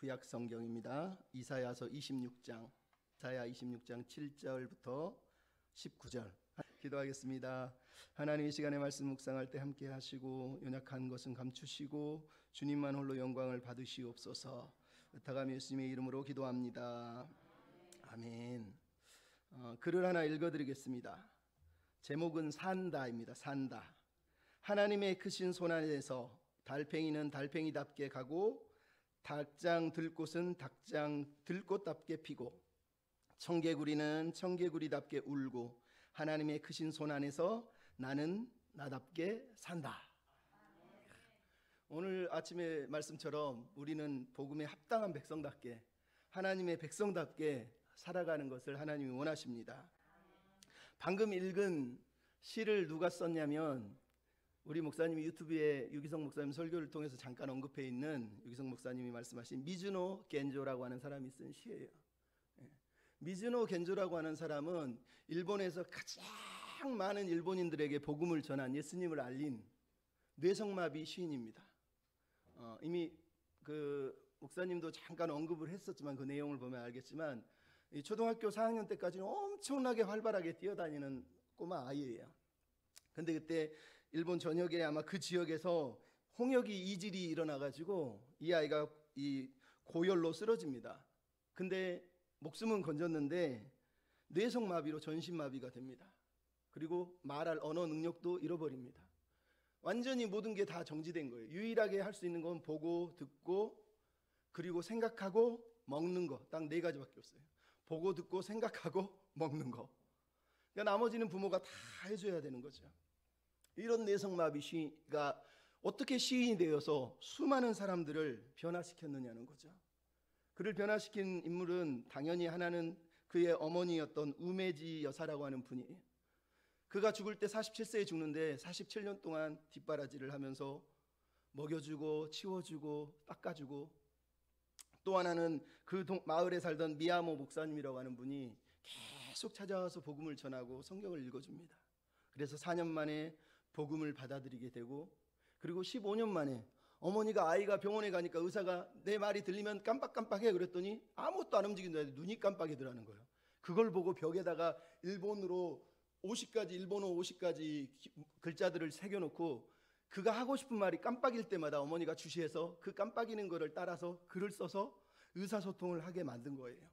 구약 성경입니다. 이사야서 26장 7절부터 19절 기도하겠습니다. 하나님, 이 시간에 말씀 묵상할 때 함께 하시고 연약한 것은 감추시고 주님만 홀로 영광을 받으시옵소서. 부탁하며 예수님의 이름으로 기도합니다. 아멘. 글을 하나 읽어드리겠습니다. 제목은 산다입니다. 산다. 하나님의 크신 손안에서 달팽이는 달팽이답게 가고 닭장 들꽃은 닭장 들꽃답게 피고 청개구리는 청개구리답게 울고 하나님의 크신 손안에서 나는 나답게 산다. 오늘 아침의 말씀처럼 우리는 복음에 합당한 백성답게, 하나님의 백성답게 살아가는 것을 하나님이 원하십니다. 방금 읽은 시를 누가 썼냐면 우리 목사님이 유튜브에 유기성 목사님 설교를 통해서 잠깐 언급해 있는 유기성 목사님이 말씀하신 미즈노 겐조라고 하는 사람이 쓴 시예요. 미즈노 겐조라고 하는 사람은 일본에서 가장 많은 일본인들에게 복음을 전한, 예수님을 알린 뇌성마비 시인입니다. 이미 그 목사님도 잠깐 언급을 했었지만 그 내용을 보면 알겠지만 초등학교 4학년 때까지는 엄청나게 활발하게 뛰어다니는 꼬마 아이예요. 근데 그때 일본 전역에 아마 그 지역에서 홍역이 이질이 일어나가지고 이 아이가 이 고열로 쓰러집니다. 근데 목숨은 건졌는데 뇌성마비로 전신마비가 됩니다. 그리고 말할 언어 능력도 잃어버립니다. 완전히 모든 게 다 정지된 거예요. 유일하게 할 수 있는 건 보고 듣고 그리고 생각하고 먹는 거, 딱 4가지밖에 없어요. 보고 듣고 생각하고 먹는 거. 그러니까 나머지는 부모가 다 해줘야 되는 거죠. 이런 뇌성마비 시가 어떻게 시인이 되어서 수많은 사람들을 변화시켰느냐는 거죠. 그를 변화시킨 인물은 당연히 하나는 그의 어머니였던 우메지 여사라고 하는 분이에요. 그가 죽을 때 47세에 죽는데 47년 동안 뒷바라지를 하면서 먹여주고 치워주고 닦아주고, 또 하나는 그 마을에 살던 미야모 목사님이라고 하는 분이 계속 찾아와서 복음을 전하고 성경을 읽어줍니다. 그래서 4년 만에 복음을 받아들이게 되고, 그리고 15년 만에 어머니가 아이가 병원에 가니까 의사가 내 말이 들리면 깜빡깜빡해 그랬더니 아무것도 안 움직인다는데 눈이 깜빡이더라는 거예요. 그걸 보고 벽에다가 일본어 50가지 글자들을 새겨놓고 그가 하고 싶은 말이 깜빡일 때마다 어머니가 주시해서 그 깜빡이는 거를 따라서 글을 써서 의사소통을 하게 만든 거예요.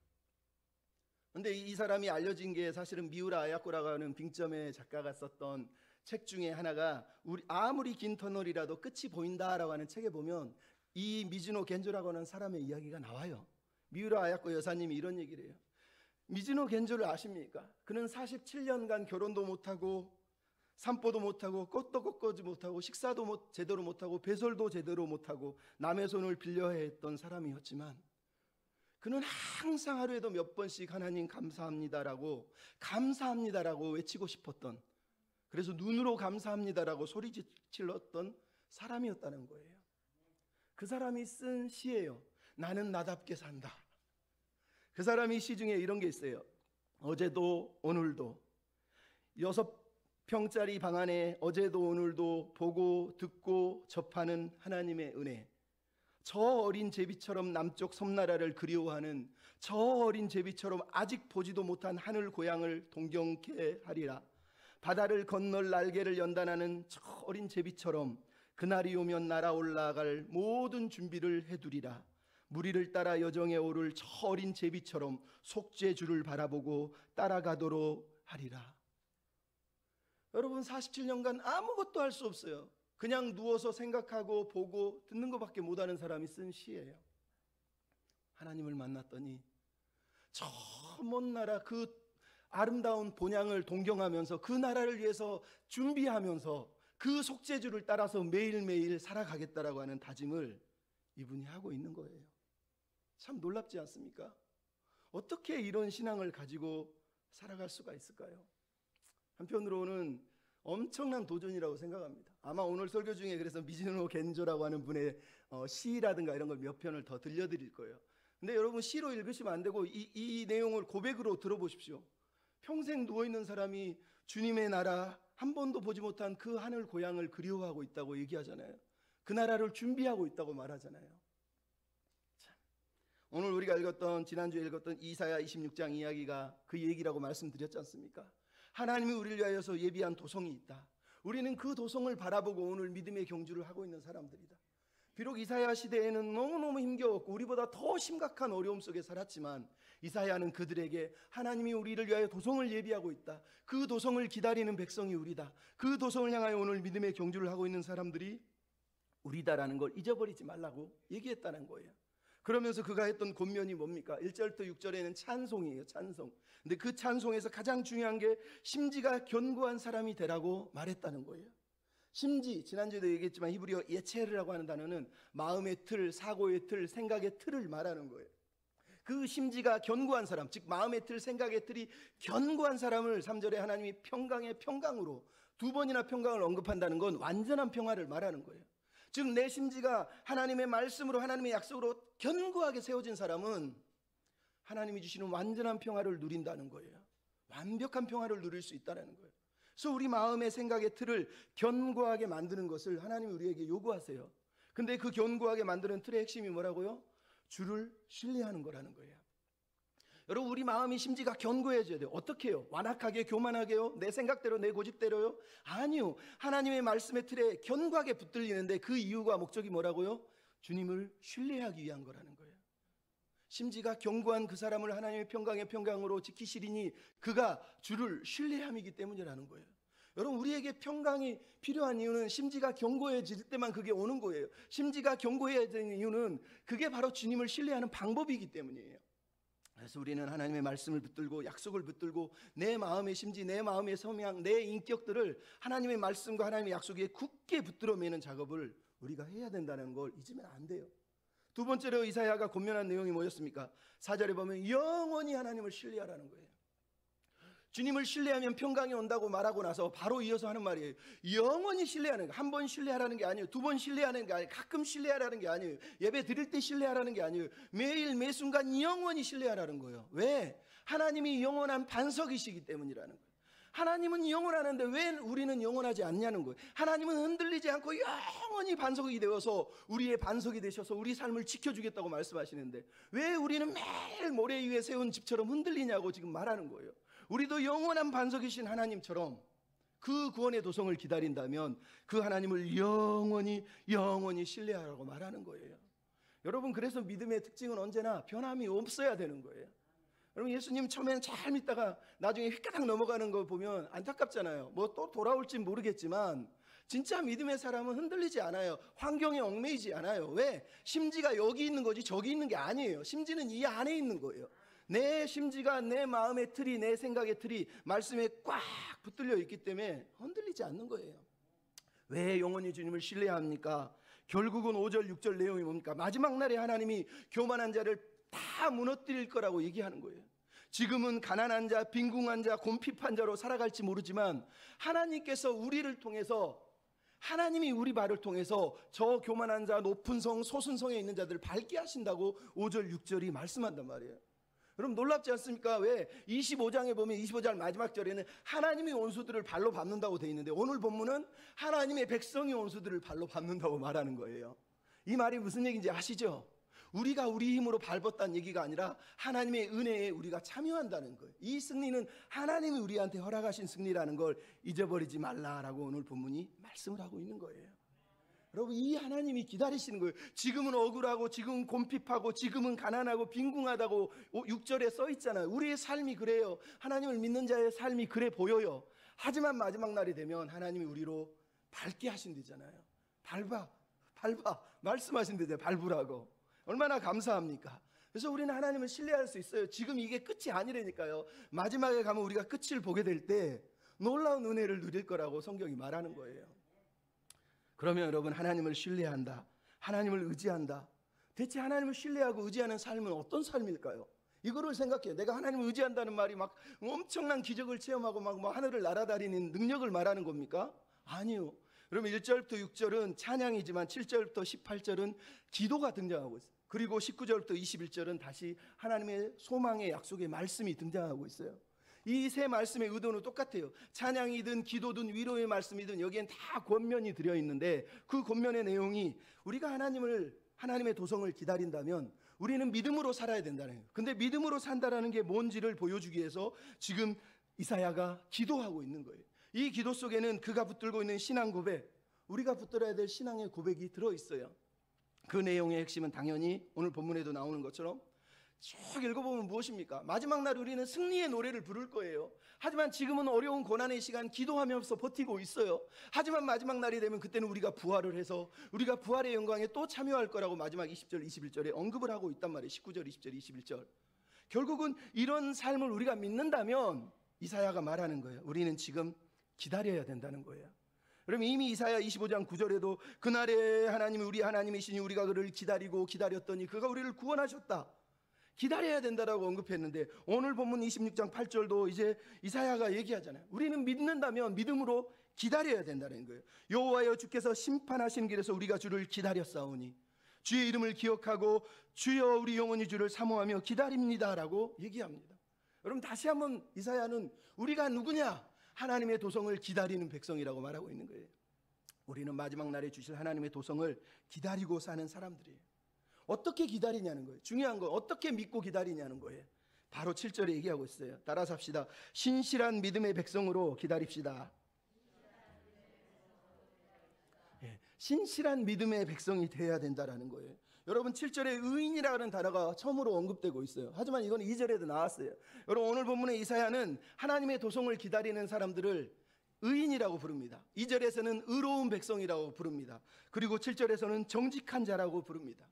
근데 이 사람이 알려진 게 사실은 미우라 아야코라고 하는 빙점의 작가가 썼던 책 중에 하나가 아무리 긴 터널이라도 끝이 보인다라고 하는 책에 보면 이 미즈노 겐조라고 하는 사람의 이야기가 나와요. 미우라 아야코 여사님이 이런 얘기를 해요. 미즈노 겐조를 아십니까? 그는 47년간 결혼도 못하고 산보도 못하고 꽃도 꺾지 못하고 식사도 제대로 못하고 배설도 제대로 못하고 남의 손을 빌려야 했던 사람이었지만 그는 항상 하루에도 몇 번씩 하나님 감사합니다라고 외치고 싶었던, 그래서 눈으로 감사합니다라고 소리질렀던 사람이었다는 거예요. 그 사람이 쓴 시예요. 나는 나답게 산다. 그 사람이 시 중에 이런 게 있어요. 어제도 오늘도 6평짜리 방 안에 어제도 오늘도 보고 듣고 접하는 하나님의 은혜, 저 어린 제비처럼 남쪽 섬나라를 그리워하는 저 어린 제비처럼 아직 보지도 못한 하늘 고향을 동경케 하리라. 바다를 건널 날개를 연단하는 저 어린 제비처럼 그날이 오면 날아 올라갈 모든 준비를 해두리라. 무리를 따라 여정에 오를 저 어린 제비처럼 속죄주를 바라보고 따라가도록 하리라. 여러분, 47년간 아무것도 할 수 없어요. 그냥 누워서 생각하고 보고 듣는 것밖에 못하는 사람이 쓴 시예요. 하나님을 만났더니 저 먼 나라 그 아름다운 본향을 동경하면서 그 나라를 위해서 준비하면서 그 속죄주를 따라서 매일매일 살아가겠다라고 하는 다짐을 이분이 하고 있는 거예요. 참 놀랍지 않습니까? 어떻게 이런 신앙을 가지고 살아갈 수가 있을까요? 한편으로는 엄청난 도전이라고 생각합니다. 아마 오늘 설교 중에 그래서 미즈노 겐조라고 하는 분의 시라든가 이런 걸 몇 편을 더 들려드릴 거예요. 근데 여러분, 시로 읽으시면 안 되고 이 내용을 고백으로 들어보십시오. 평생 누워있는 사람이 주님의 나라 한 번도 보지 못한 그 하늘 고향을 그리워하고 있다고 얘기하잖아요. 그 나라를 준비하고 있다고 말하잖아요. 참, 우리가 읽었던 지난주에 읽었던 이사야 26장 이야기가 그 얘기라고 말씀드렸지 않습니까? 하나님이 우리를 위하여서 예비한 도성이 있다. 우리는 그 도성을 바라보고 오늘 믿음의 경주를 하고 있는 사람들이다. 비록 이사야 시대에는 너무너무 힘겨웠고 우리보다 더 심각한 어려움 속에 살았지만 이사야는 그들에게 하나님이 우리를 위하여 도성을 예비하고 있다. 그 도성을 기다리는 백성이 우리다. 그 도성을 향하여 오늘 믿음의 경주를 하고 있는 사람들이 우리다라는 걸 잊어버리지 말라고 얘기했다는 거예요. 그러면서 그가 했던 권면이 뭡니까? 1절부터 6절에는 찬송이에요. 찬송. 근데 그 찬송에서 가장 중요한 게 심지가 견고한 사람이 되라고 말했다는 거예요. 심지, 지난주에도 얘기했지만 히브리어 예체르라고 하는 단어는 마음의 틀, 사고의 틀, 생각의 틀을 말하는 거예요. 그 심지가 견고한 사람, 즉 마음의 틀, 생각의 틀이 견고한 사람을 3절에 하나님이 평강의 평강으로 2번이나 평강을 언급한다는 건 완전한 평화를 말하는 거예요. 즉 내 심지가 하나님의 말씀으로 하나님의 약속으로 견고하게 세워진 사람은 하나님이 주시는 완전한 평화를 누린다는 거예요. 완벽한 평화를 누릴 수 있다는 거예요. 그래서 우리 마음의 생각의 틀을 견고하게 만드는 것을 하나님이 우리에게 요구하세요. 근데 그 견고하게 만드는 틀의 핵심이 뭐라고요? 주를 신뢰하는 거라는 거예요. 여러분, 우리 마음이 심지가 견고해져야 돼요. 어떻게 해요? 완악하게, 교만하게요? 내 생각대로, 내 고집대로요? 아니요. 하나님의 말씀의 틀에 견고하게 붙들리는데 그 이유가 목적이 뭐라고요? 주님을 신뢰하기 위한 거라는 거예요. 심지가 견고한 그 사람을 하나님의 평강의 평강으로 지키시리니 그가 주를 신뢰함이기 때문이라는 거예요. 여러분, 우리에게 평강이 필요한 이유는 심지가 견고해질 때만 그게 오는 거예요. 심지가 견고해지는 이유는 그게 바로 주님을 신뢰하는 방법이기 때문이에요. 그래서 우리는 하나님의 말씀을 붙들고 약속을 붙들고 내 마음의 심지, 내 마음의 성향, 내 인격들을 하나님의 말씀과 하나님의 약속에 굳게 붙들어 매는 작업을 우리가 해야 된다는 걸 잊으면 안 돼요. 두 번째로 이사야가 권면한 내용이 뭐였습니까? 4절에 보면 영원히 하나님을 신뢰하라는 거예요. 주님을 신뢰하면 평강이 온다고 말하고 나서 바로 이어서 하는 말이에요. 영원히 신뢰하는 거. 한 번 신뢰하라는 게 아니에요. 2번 신뢰하는 게 아니에요. 가끔 신뢰하라는 게 아니에요. 예배 드릴 때 신뢰하라는 게 아니에요. 매일 매순간 영원히 신뢰하라는 거예요. 왜? 하나님이 영원한 반석이시기 때문이라는 거예요. 하나님은 영원하는데 왜 우리는 영원하지 않냐는 거예요. 하나님은 흔들리지 않고 영원히 반석이 되어서 우리의 반석이 되셔서 우리 삶을 지켜주겠다고 말씀하시는데 왜 우리는 매일 모래 위에 세운 집처럼 흔들리냐고 지금 말하는 거예요. 우리도 영원한 반석이신 하나님처럼 그 구원의 도성을 기다린다면 그 하나님을 영원히 신뢰하라고 말하는 거예요. 여러분, 그래서 믿음의 특징은 언제나 변함이 없어야 되는 거예요. 여러분, 예수님 처음에는 잘 믿다가 나중에 휘까닥 넘어가는 거 보면 안타깝잖아요. 뭐 또 돌아올지 모르겠지만 진짜 믿음의 사람은 흔들리지 않아요. 환경에 얽매이지 않아요. 왜? 심지가 여기 있는 거지 저기 있는 게 아니에요. 심지는 이 안에 있는 거예요. 내 심지가, 내 마음의 틀이, 내 생각의 틀이 말씀에 꽉 붙들려 있기 때문에 흔들리지 않는 거예요. 왜 영원히 주님을 신뢰합니까? 결국은 5절 6절 내용이 뭡니까? 마지막 날에 하나님이 교만한 자를 다 무너뜨릴 거라고 얘기하는 거예요. 지금은 가난한 자, 빈궁한 자, 곰핍한 자로 살아갈지 모르지만 하나님께서 우리를 통해서, 하나님이 우리 발을 통해서 저 교만한 자, 높은 성, 소순성에 있는 자들을 밝게 하신다고 5절 6절이 말씀한단 말이에요. 여러분, 놀랍지 않습니까? 왜? 25장에 보면 25장 마지막 절에는 하나님이 원수들을 발로 밟는다고 되어 있는데 오늘 본문은 하나님의 백성이 원수들을 발로 밟는다고 말하는 거예요. 이 말이 무슨 얘기인지 아시죠? 우리가 우리 힘으로 밟았다는 얘기가 아니라 하나님의 은혜에 우리가 참여한다는 거예요. 이 승리는 하나님이 우리한테 허락하신 승리라는 걸 잊어버리지 말라라고 오늘 본문이 말씀을 하고 있는 거예요. 여러분, 이 하나님이 기다리시는 거예요. 지금은 억울하고, 지금은 곰핍하고, 지금은 가난하고 빈궁하다고 6절에 써 있잖아요. 우리의 삶이 그래요. 하나님을 믿는 자의 삶이 그래 보여요. 하지만 마지막 날이 되면 하나님이 우리로 밟게 하신대잖아요. 밟아 말씀하신대잖아요. 밟으라고. 얼마나 감사합니까? 그래서 우리는 하나님을 신뢰할 수 있어요. 지금 이게 끝이 아니라니까요. 마지막에 가면 우리가 끝을 보게 될 때 놀라운 은혜를 누릴 거라고 성경이 말하는 거예요. 그러면 여러분, 하나님을 신뢰한다, 하나님을 의지한다. 대체 하나님을 신뢰하고 의지하는 삶은 어떤 삶일까요? 이거를 생각해요. 내가 하나님을 의지한다는 말이 막 엄청난 기적을 체험하고 막 하늘을 날아다니는 능력을 말하는 겁니까? 아니요. 여러분, 1절부터 6절은 찬양이지만 7절부터 18절은 기도가 등장하고 있어요. 그리고 19절부터 21절은 다시 하나님의 소망의 약속의 말씀이 등장하고 있어요. 이 세 말씀의 의도는 똑같아요. 찬양이든 기도든 위로의 말씀이든 여기엔 다 권면이 들어있는데 그 권면의 내용이 우리가 하나님의 도성을 기다린다면 우리는 믿음으로 살아야 된다는 거예요. 근데 믿음으로 산다라는 게 뭔지를 보여주기 위해서 지금 이사야가 기도하고 있는 거예요. 이 기도 속에는 그가 붙들고 있는 신앙 고백, 우리가 붙들어야 될 신앙의 고백이 들어있어요. 그 내용의 핵심은 당연히 오늘 본문에도 나오는 것처럼 쭉 읽어보면 무엇입니까? 마지막 날 우리는 승리의 노래를 부를 거예요. 하지만 지금은 어려운 고난의 시간 기도하면서 버티고 있어요. 하지만 마지막 날이 되면 그때는 우리가 부활을 해서 우리가 부활의 영광에 또 참여할 거라고 마지막 20절 21절에 언급을 하고 있단 말이에요. 19절 20절 21절. 결국은 이런 삶을 우리가 믿는다면 이사야가 말하는 거예요. 우리는 지금 기다려야 된다는 거예요. 그럼 이미 이사야 25장 9절에도 그날에 하나님이 우리 하나님이시니 우리가 그를 기다리고 기다렸더니 그가 우리를 구원하셨다. 기다려야 된다라고 언급했는데 오늘 본문 26장 8절도 이제 이사야가 얘기하잖아요. 우리는 믿는다면 믿음으로 기다려야 된다는 거예요. 여호와여 주께서 심판하신 길에서 우리가 주를 기다렸사오니 주의 이름을 기억하고 주여 우리 영원히 주를 사모하며 기다립니다라고 얘기합니다. 여러분 다시 한번 이사야는 우리가 누구냐? 하나님의 도성을 기다리는 백성이라고 말하고 있는 거예요. 우리는 마지막 날에 주실 하나님의 도성을 기다리고 사는 사람들이에요. 어떻게 기다리냐는 거예요. 중요한 건 어떻게 믿고 기다리냐는 거예요. 바로 7절에 얘기하고 있어요. 따라서 합시다. 신실한 믿음의 백성으로 기다립시다. 신실한 믿음의 백성이 되어야 된다는 거예요. 여러분 7절에 의인이라는 단어가 처음으로 언급되고 있어요. 하지만 이건 2절에도 나왔어요. 여러분 오늘 본문의 이사야는 하나님의 도성을 기다리는 사람들을 의인이라고 부릅니다. 2절에서는 의로운 백성이라고 부릅니다. 그리고 7절에서는 정직한 자라고 부릅니다.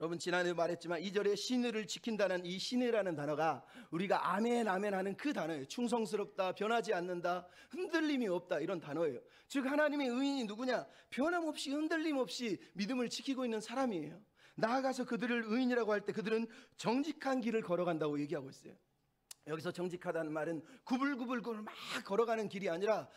여러분 지난해 말했지만 2절에 신의를 지킨다는 이 신의라는 단어가 우리가 아멘 아멘 하는 그 단어예요. 충성스럽다, 변하지 않는다, 흔들림이 없다 이런 단어예요. 즉 하나님의 의인이 누구냐? 변함없이 흔들림 없이 믿음을 지키고 있는 사람이에요. 나아가서 그들을 의인이라고 할 때 그들은 정직한 길을 걸어간다고 얘기하고 있어요. 여기서 정직하다는 말은 구불구불 막 걸어가는 길이 아니라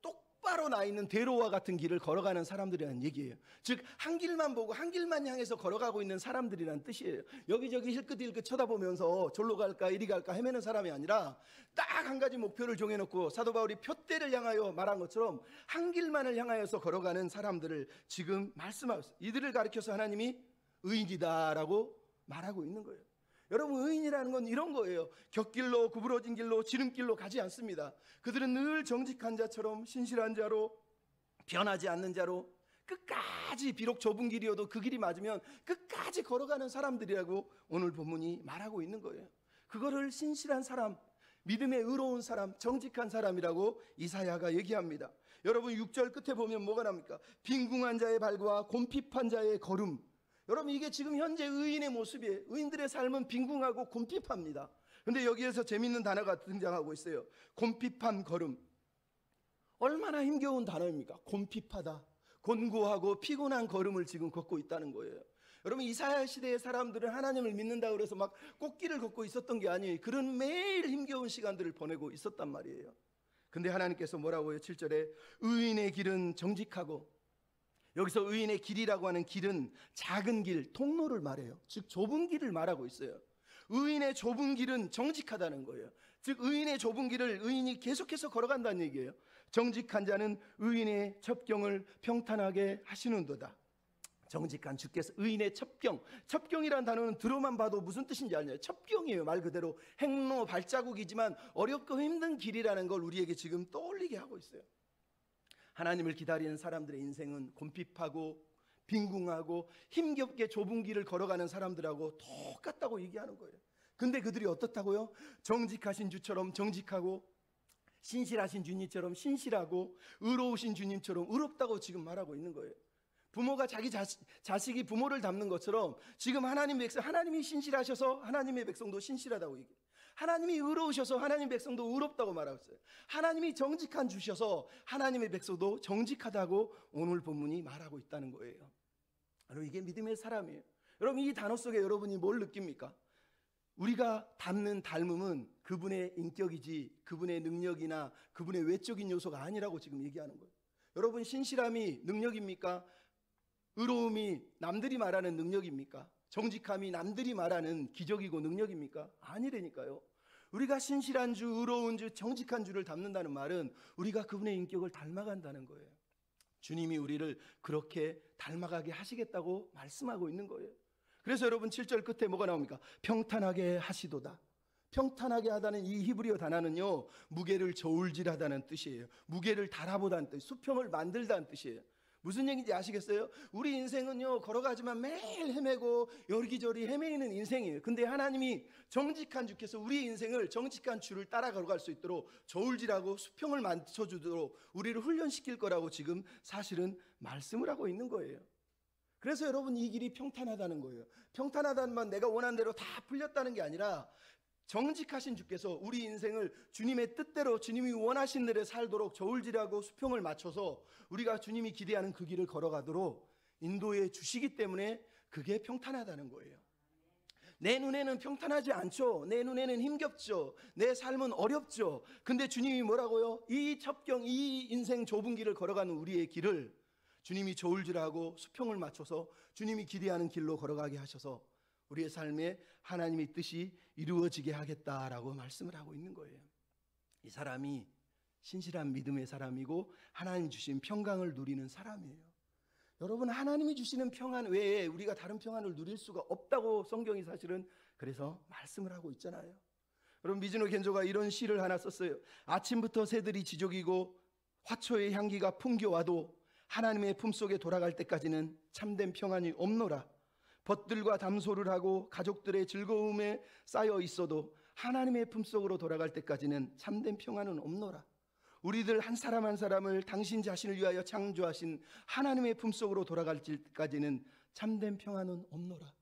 똑바로 나 있는 대로와 같은 길을 걸어가는 사람들이라는 얘기예요. 즉 한 길만 보고 한 길만 향해서 걸어가고 있는 사람들이라는 뜻이에요. 여기저기 힐끗힐끗 쳐다보면서 절로 갈까 이리 갈까 헤매는 사람이 아니라 딱 한 가지 목표를 정해놓고 사도 바울이 표대를 향하여 말한 것처럼 한 길만을 향하여서 걸어가는 사람들을 지금 말씀하고 있어요. 이들을 가리켜서 하나님이 의인이다라고 말하고 있는 거예요. 여러분 의인이라는 건 이런 거예요. 곁길로 구부러진 길로 지름길로 가지 않습니다. 그들은 늘 정직한 자처럼 신실한 자로 변하지 않는 자로 끝까지 비록 좁은 길이어도 그 길이 맞으면 끝까지 걸어가는 사람들이라고 오늘 본문이 말하고 있는 거예요. 그거를 신실한 사람, 믿음에 의로운 사람, 정직한 사람이라고 이사야가 얘기합니다. 여러분 6절 끝에 보면 뭐가 나옵니까? 빈궁한 자의 발과 곰핍한 자의 걸음. 여러분 이게 지금 현재 의인의 모습이에요. 의인들의 삶은 빈궁하고 곰핍합니다. 그런데 여기에서 재밌는 단어가 등장하고 있어요. 곰핍한 걸음. 얼마나 힘겨운 단어입니까? 곰핍하다. 곤고하고 피곤한 걸음을 지금 걷고 있다는 거예요. 여러분 이사야 시대의 사람들은 하나님을 믿는다고 해서 막 꽃길을 걷고 있었던 게 아니에요. 그런 매일 힘겨운 시간들을 보내고 있었단 말이에요. 근데 하나님께서 뭐라고 해요? 7절에 의인의 길은 정직하고, 여기서 의인의 길이라고 하는 길은 작은 길, 통로를 말해요. 즉 좁은 길을 말하고 있어요. 의인의 좁은 길은 정직하다는 거예요. 즉 의인의 좁은 길을 의인이 계속해서 걸어간다는 얘기예요. 정직한 자는 의인의 첩경을 평탄하게 하시는도다. 정직한 주께서 의인의 첩경, 첩경이라는 단어는 들어만 봐도 무슨 뜻인지 알나요? 첩경이에요. 말 그대로 행로 발자국이지만 어렵고 힘든 길이라는 걸 우리에게 지금 떠올리게 하고 있어요. 하나님을 기다리는 사람들의 인생은 곰핍하고 빈궁하고 힘겹게 좁은 길을 걸어가는 사람들하고 똑같다고 얘기하는 거예요. 근데 그들이 어떻다고요? 정직하신 주처럼 정직하고 신실하신 주님처럼 신실하고 의로우신 주님처럼 의롭다고 지금 말하고 있는 거예요. 부모가 자기 자식이 부모를 닮는 것처럼 지금 하나님의 백성, 하나님이 신실하셔서 하나님의 백성도 신실하다고 얘기해요. 하나님이 의로우셔서 하나님의 백성도 의롭다고 말하고 있어요. 하나님이 정직한 주셔서 하나님의 백성도 정직하다고 오늘 본문이 말하고 있다는 거예요. 여러분 이게 믿음의 사람이에요. 여러분 이 단어 속에 여러분이 뭘 느낍니까? 우리가 닮는 닮음은 그분의 인격이지 그분의 능력이나 그분의 외적인 요소가 아니라고 지금 얘기하는 거예요. 여러분 신실함이 능력입니까? 의로움이 남들이 말하는 능력입니까? 정직함이 남들이 말하는 기적이고 능력입니까? 아니라니까요. 우리가 신실한 주, 의로운 주, 정직한 주를 닮는다는 말은 우리가 그분의 인격을 닮아간다는 거예요. 주님이 우리를 그렇게 닮아가게 하시겠다고 말씀하고 있는 거예요. 그래서 여러분 7절 끝에 뭐가 나옵니까? 평탄하게 하시도다. 평탄하게 하다는 이 히브리어 단어는요, 무게를 저울질하다는 뜻이에요. 무게를 달아보다는 뜻, 수평을 만들다는 뜻이에요. 무슨 얘기인지 아시겠어요? 우리 인생은요, 걸어가지만 매일 헤매고 여기저기 헤매이는 인생이에요. 근데 하나님이 정직한 주께서 우리 인생을 정직한 주를 따라 걸어갈 수 있도록 저울질하고 수평을 맞춰주도록 우리를 훈련시킬 거라고 지금 사실은 말씀을 하고 있는 거예요. 그래서 여러분, 이 길이 평탄하다는 거예요. 평탄하다는 건 내가 원하는 대로 다 풀렸다는 게 아니라 정직하신 주께서 우리 인생을 주님의 뜻대로 주님이 원하신 대로 살도록 저울질하고 수평을 맞춰서 우리가 주님이 기대하는 그 길을 걸어가도록 인도해 주시기 때문에 그게 평탄하다는 거예요. 내 눈에는 평탄하지 않죠. 내 눈에는 힘겹죠. 내 삶은 어렵죠. 근데 주님이 뭐라고요? 이 첩경, 이 인생 좁은 길을 걸어가는 우리의 길을 주님이 저울질하고 수평을 맞춰서 주님이 기대하는 길로 걸어가게 하셔서 우리의 삶에 하나님의 뜻이 이루어지게 하겠다라고 말씀을 하고 있는 거예요. 이 사람이 신실한 믿음의 사람이고 하나님 주신 평강을 누리는 사람이에요. 여러분, 하나님이 주시는 평안 외에 우리가 다른 평안을 누릴 수가 없다고 성경이 사실은 그래서 말씀을 하고 있잖아요. 여러분, 미즈노 겐조가 이런 시를 하나 썼어요. 아침부터 새들이 지저귀고 화초의 향기가 풍겨와도 하나님의 품속에 돌아갈 때까지는 참된 평안이 없노라. 벗들과 담소를 하고 가족들의 즐거움에 쌓여 있어도 하나님의 품속으로 돌아갈 때까지는 참된 평안은 없노라. 우리들 한 사람 한 사람을 당신 자신을 위하여 창조하신 하나님의 품속으로 돌아갈 때까지는 참된 평안은 없노라.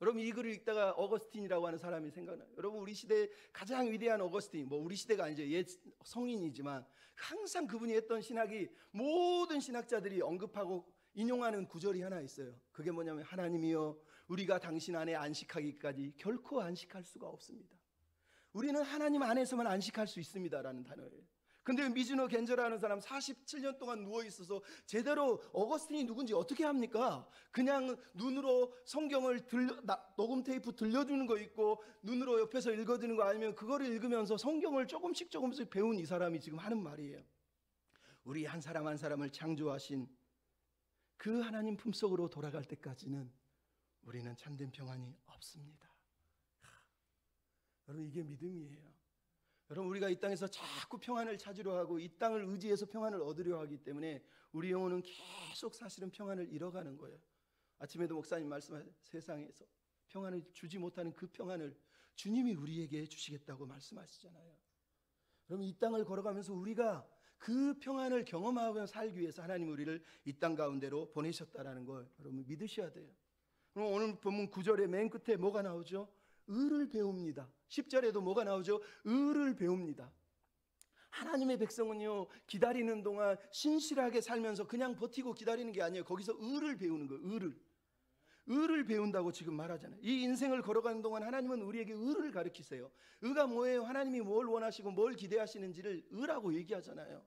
여러분, 이 글을 읽다가 어거스틴이라고 하는 사람이 생각나요. 여러분, 우리 시대의 가장 위대한 어거스틴, 뭐 우리 시대가 아니죠, 옛 성인이지만 항상 그분이 했던 신학이 모든 신학자들이 언급하고 인용하는 구절이 하나 있어요. 그게 뭐냐면, 하나님이여 우리가 당신 안에 안식하기까지 결코 안식할 수가 없습니다. 우리는 하나님 안에서만 안식할 수 있습니다라는 단어예요. 근데 미즈노 겐저라는 사람 47년 동안 누워있어서 제대로 어거스틴이 누군지 어떻게 합니까? 그냥 눈으로 성경을 녹음 테이프 들려주는 거 있고 눈으로 옆에서 읽어주는 거 아니면 그거를 읽으면서 성경을 조금씩 배운 이 사람이 지금 하는 말이에요. 우리 한 사람 한 사람을 창조하신 그 하나님 품속으로 돌아갈 때까지는 우리는 참된 평안이 없습니다. 여러분, 이게 믿음이에요. 여러분, 우리가 이 땅에서 자꾸 평안을 찾으려 하고 이 땅을 의지해서 평안을 얻으려 하기 때문에 우리 영혼은 계속 사실은 평안을 잃어가는 거예요. 아침에도 목사님 말씀하신 세상에서 평안을 주지 못하는 그 평안을 주님이 우리에게 주시겠다고 말씀하시잖아요. 여러분, 이 땅을 걸어가면서 우리가 그 평안을 경험하며 살기 위해서 하나님 우리를 이 땅 가운데로 보내셨다라는 걸 여러분 믿으셔야 돼요. 그럼 오늘 본문 9절의 맨 끝에 뭐가 나오죠? 의를 배웁니다. 10절에도 뭐가 나오죠? 의를 배웁니다. 하나님의 백성은요, 기다리는 동안 신실하게 살면서 그냥 버티고 기다리는 게 아니에요. 거기서 의를 배우는 거예요. 의를 배운다고 지금 말하잖아요. 이 인생을 걸어가는 동안 하나님은 우리에게 의를 가르치세요. 의가 뭐예요? 하나님이 뭘 원하시고 뭘 기대하시는지를 의라고 얘기하잖아요.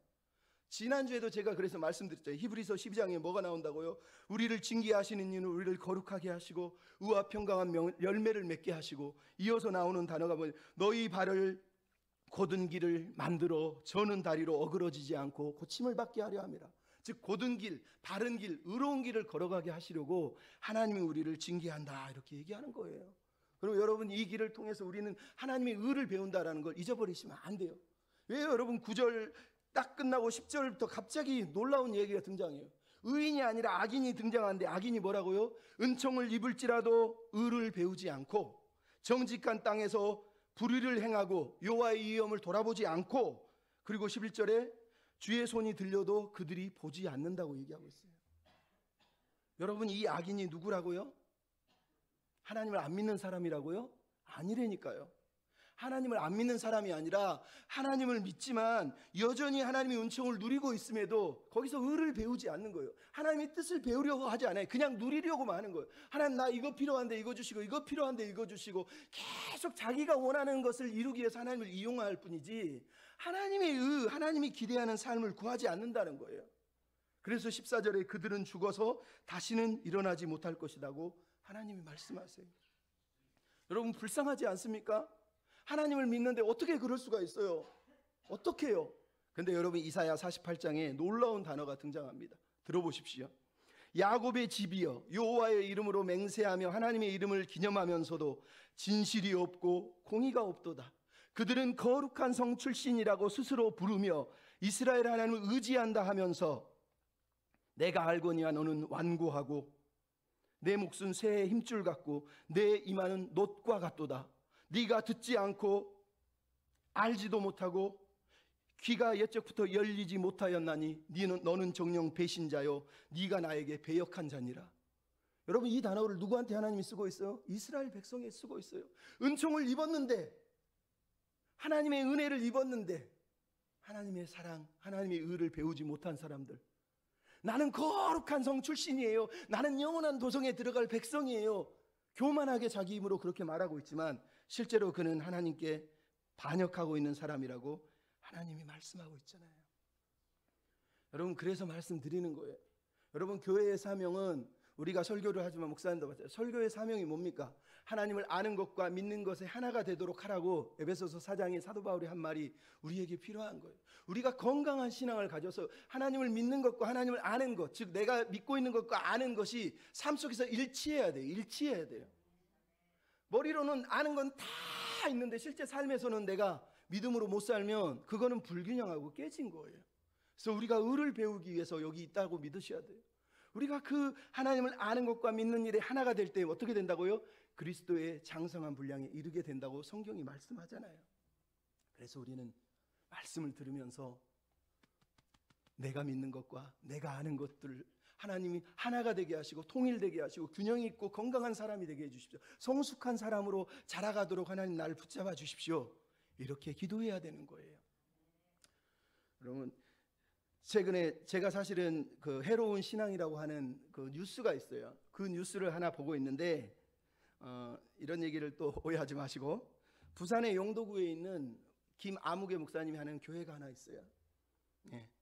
지난주에도 제가 그래서 말씀드렸죠. 히브리서 12장에 뭐가 나온다고요? 우리를 징계하시는 이는 우리를 거룩하게 하시고 의와 평강한 열매를 맺게 하시고, 이어서 나오는 단어가 뭐예요? 너희 발을 곧은 길을 만들어 저는 다리로 어그러지지 않고 고침을 받게 하려 함이라. 즉 곧은 길, 바른 길, 의로운 길을 걸어가게 하시려고 하나님이 우리를 징계한다, 이렇게 얘기하는 거예요. 그럼 여러분, 이 길을 통해서 우리는 하나님의 의를 배운다라는 걸 잊어버리시면 안 돼요. 왜요? 여러분, 9절 딱 끝나고 10절부터 갑자기 놀라운 얘기가 등장해요. 의인이 아니라 악인이 등장하는데, 악인이 뭐라고요? 은총을 입을지라도 의를 배우지 않고 정직한 땅에서 불의를 행하고 여호와의 위엄을 돌아보지 않고, 그리고 11절에 주의 손이 들려도 그들이 보지 않는다고 얘기하고 있어요. 여러분, 이 악인이 누구라고요? 하나님을 안 믿는 사람이라고요? 아니라니까요. 하나님을 안 믿는 사람이 아니라 하나님을 믿지만 여전히 하나님의 은총을 누리고 있음에도 거기서 의를 배우지 않는 거예요. 하나님의 뜻을 배우려고 하지 않아요. 그냥 누리려고만 하는 거예요. 하나님, 나 이거 필요한데 이거 주시고, 이거 필요한데 이거 주시고, 계속 자기가 원하는 것을 이루기 위해서 하나님을 이용할 뿐이지 하나님의 의, 하나님이 기대하는 삶을 구하지 않는다는 거예요. 그래서 14절에 그들은 죽어서 다시는 일어나지 못할 것이라고 하나님이 말씀하세요. 여러분, 불쌍하지 않습니까? 하나님을 믿는데 어떻게 그럴 수가 있어요? 어떻게 해요? 근데 여러분, 이사야 48장에 놀라운 단어가 등장합니다. 들어보십시오. 야곱의 집이여 여호와의 이름으로 맹세하며 하나님의 이름을 기념하면서도 진실이 없고 공의가 없도다. 그들은 거룩한 성 출신이라고 스스로 부르며 이스라엘 하나님을 의지한다 하면서 내가 알거니와 너는 완고하고 내 몫은 새의 힘줄 같고 내 이마는 놋과 같도다. 네가 듣지 않고 알지도 못하고 귀가 옛적부터 열리지 못하였나니 너는 정녕 배신자요 네가 나에게 배역한 자니라. 여러분, 이 단어를 누구한테 하나님이 쓰고 있어요? 이스라엘 백성에 쓰고 있어요. 은총을 입었는데, 하나님의 은혜를 입었는데 하나님의 사랑, 하나님의 의를 배우지 못한 사람들, 나는 거룩한 성 출신이에요, 나는 영원한 도성에 들어갈 백성이에요, 교만하게 자기 힘으로 그렇게 말하고 있지만 실제로 그는 하나님께 반역하고 있는 사람이라고 하나님이 말씀하고 있잖아요. 여러분, 그래서 말씀드리는 거예요. 여러분, 교회의 사명은, 우리가 설교를 하지만 목사님도 맞아요. 설교의 사명이 뭡니까? 하나님을 아는 것과 믿는 것에 하나가 되도록 하라고 에베소서 4장에 사도 바울이 한 말이 우리에게 필요한 거예요. 우리가 건강한 신앙을 가져서 하나님을 믿는 것과 하나님을 아는 것, 즉 내가 믿고 있는 것과 아는 것이 삶 속에서 일치해야 돼요. 일치해야 돼요. 머리로는 아는 건 다 있는데 실제 삶에서는 내가 믿음으로 못 살면 그거는 불균형하고 깨진 거예요. 그래서 우리가 의를 배우기 위해서 여기 있다고 믿으셔야 돼요. 우리가 그 하나님을 아는 것과 믿는 일에 하나가 될 때 어떻게 된다고요? 그리스도의 장성한 분량에 이르게 된다고 성경이 말씀하잖아요. 그래서 우리는 말씀을 들으면서 내가 믿는 것과 내가 아는 것들을 하나님이 하나가 되게 하시고 통일되게 하시고 균형 있고 건강한 사람이 되게 해주십시오. 성숙한 사람으로 자라가도록 하나님 나를 붙잡아 주십시오. 이렇게 기도해야 되는 거예요. 여러분, 최근에 제가 사실은 그 해로운 신앙이라고 하는 그 뉴스가 있어요. 그 뉴스를 하나 보고 있는데 이런 얘기를 또 오해하지 마시고, 부산의 영도구에 있는 김아무개 목사님이 하는 교회가 하나 있어요.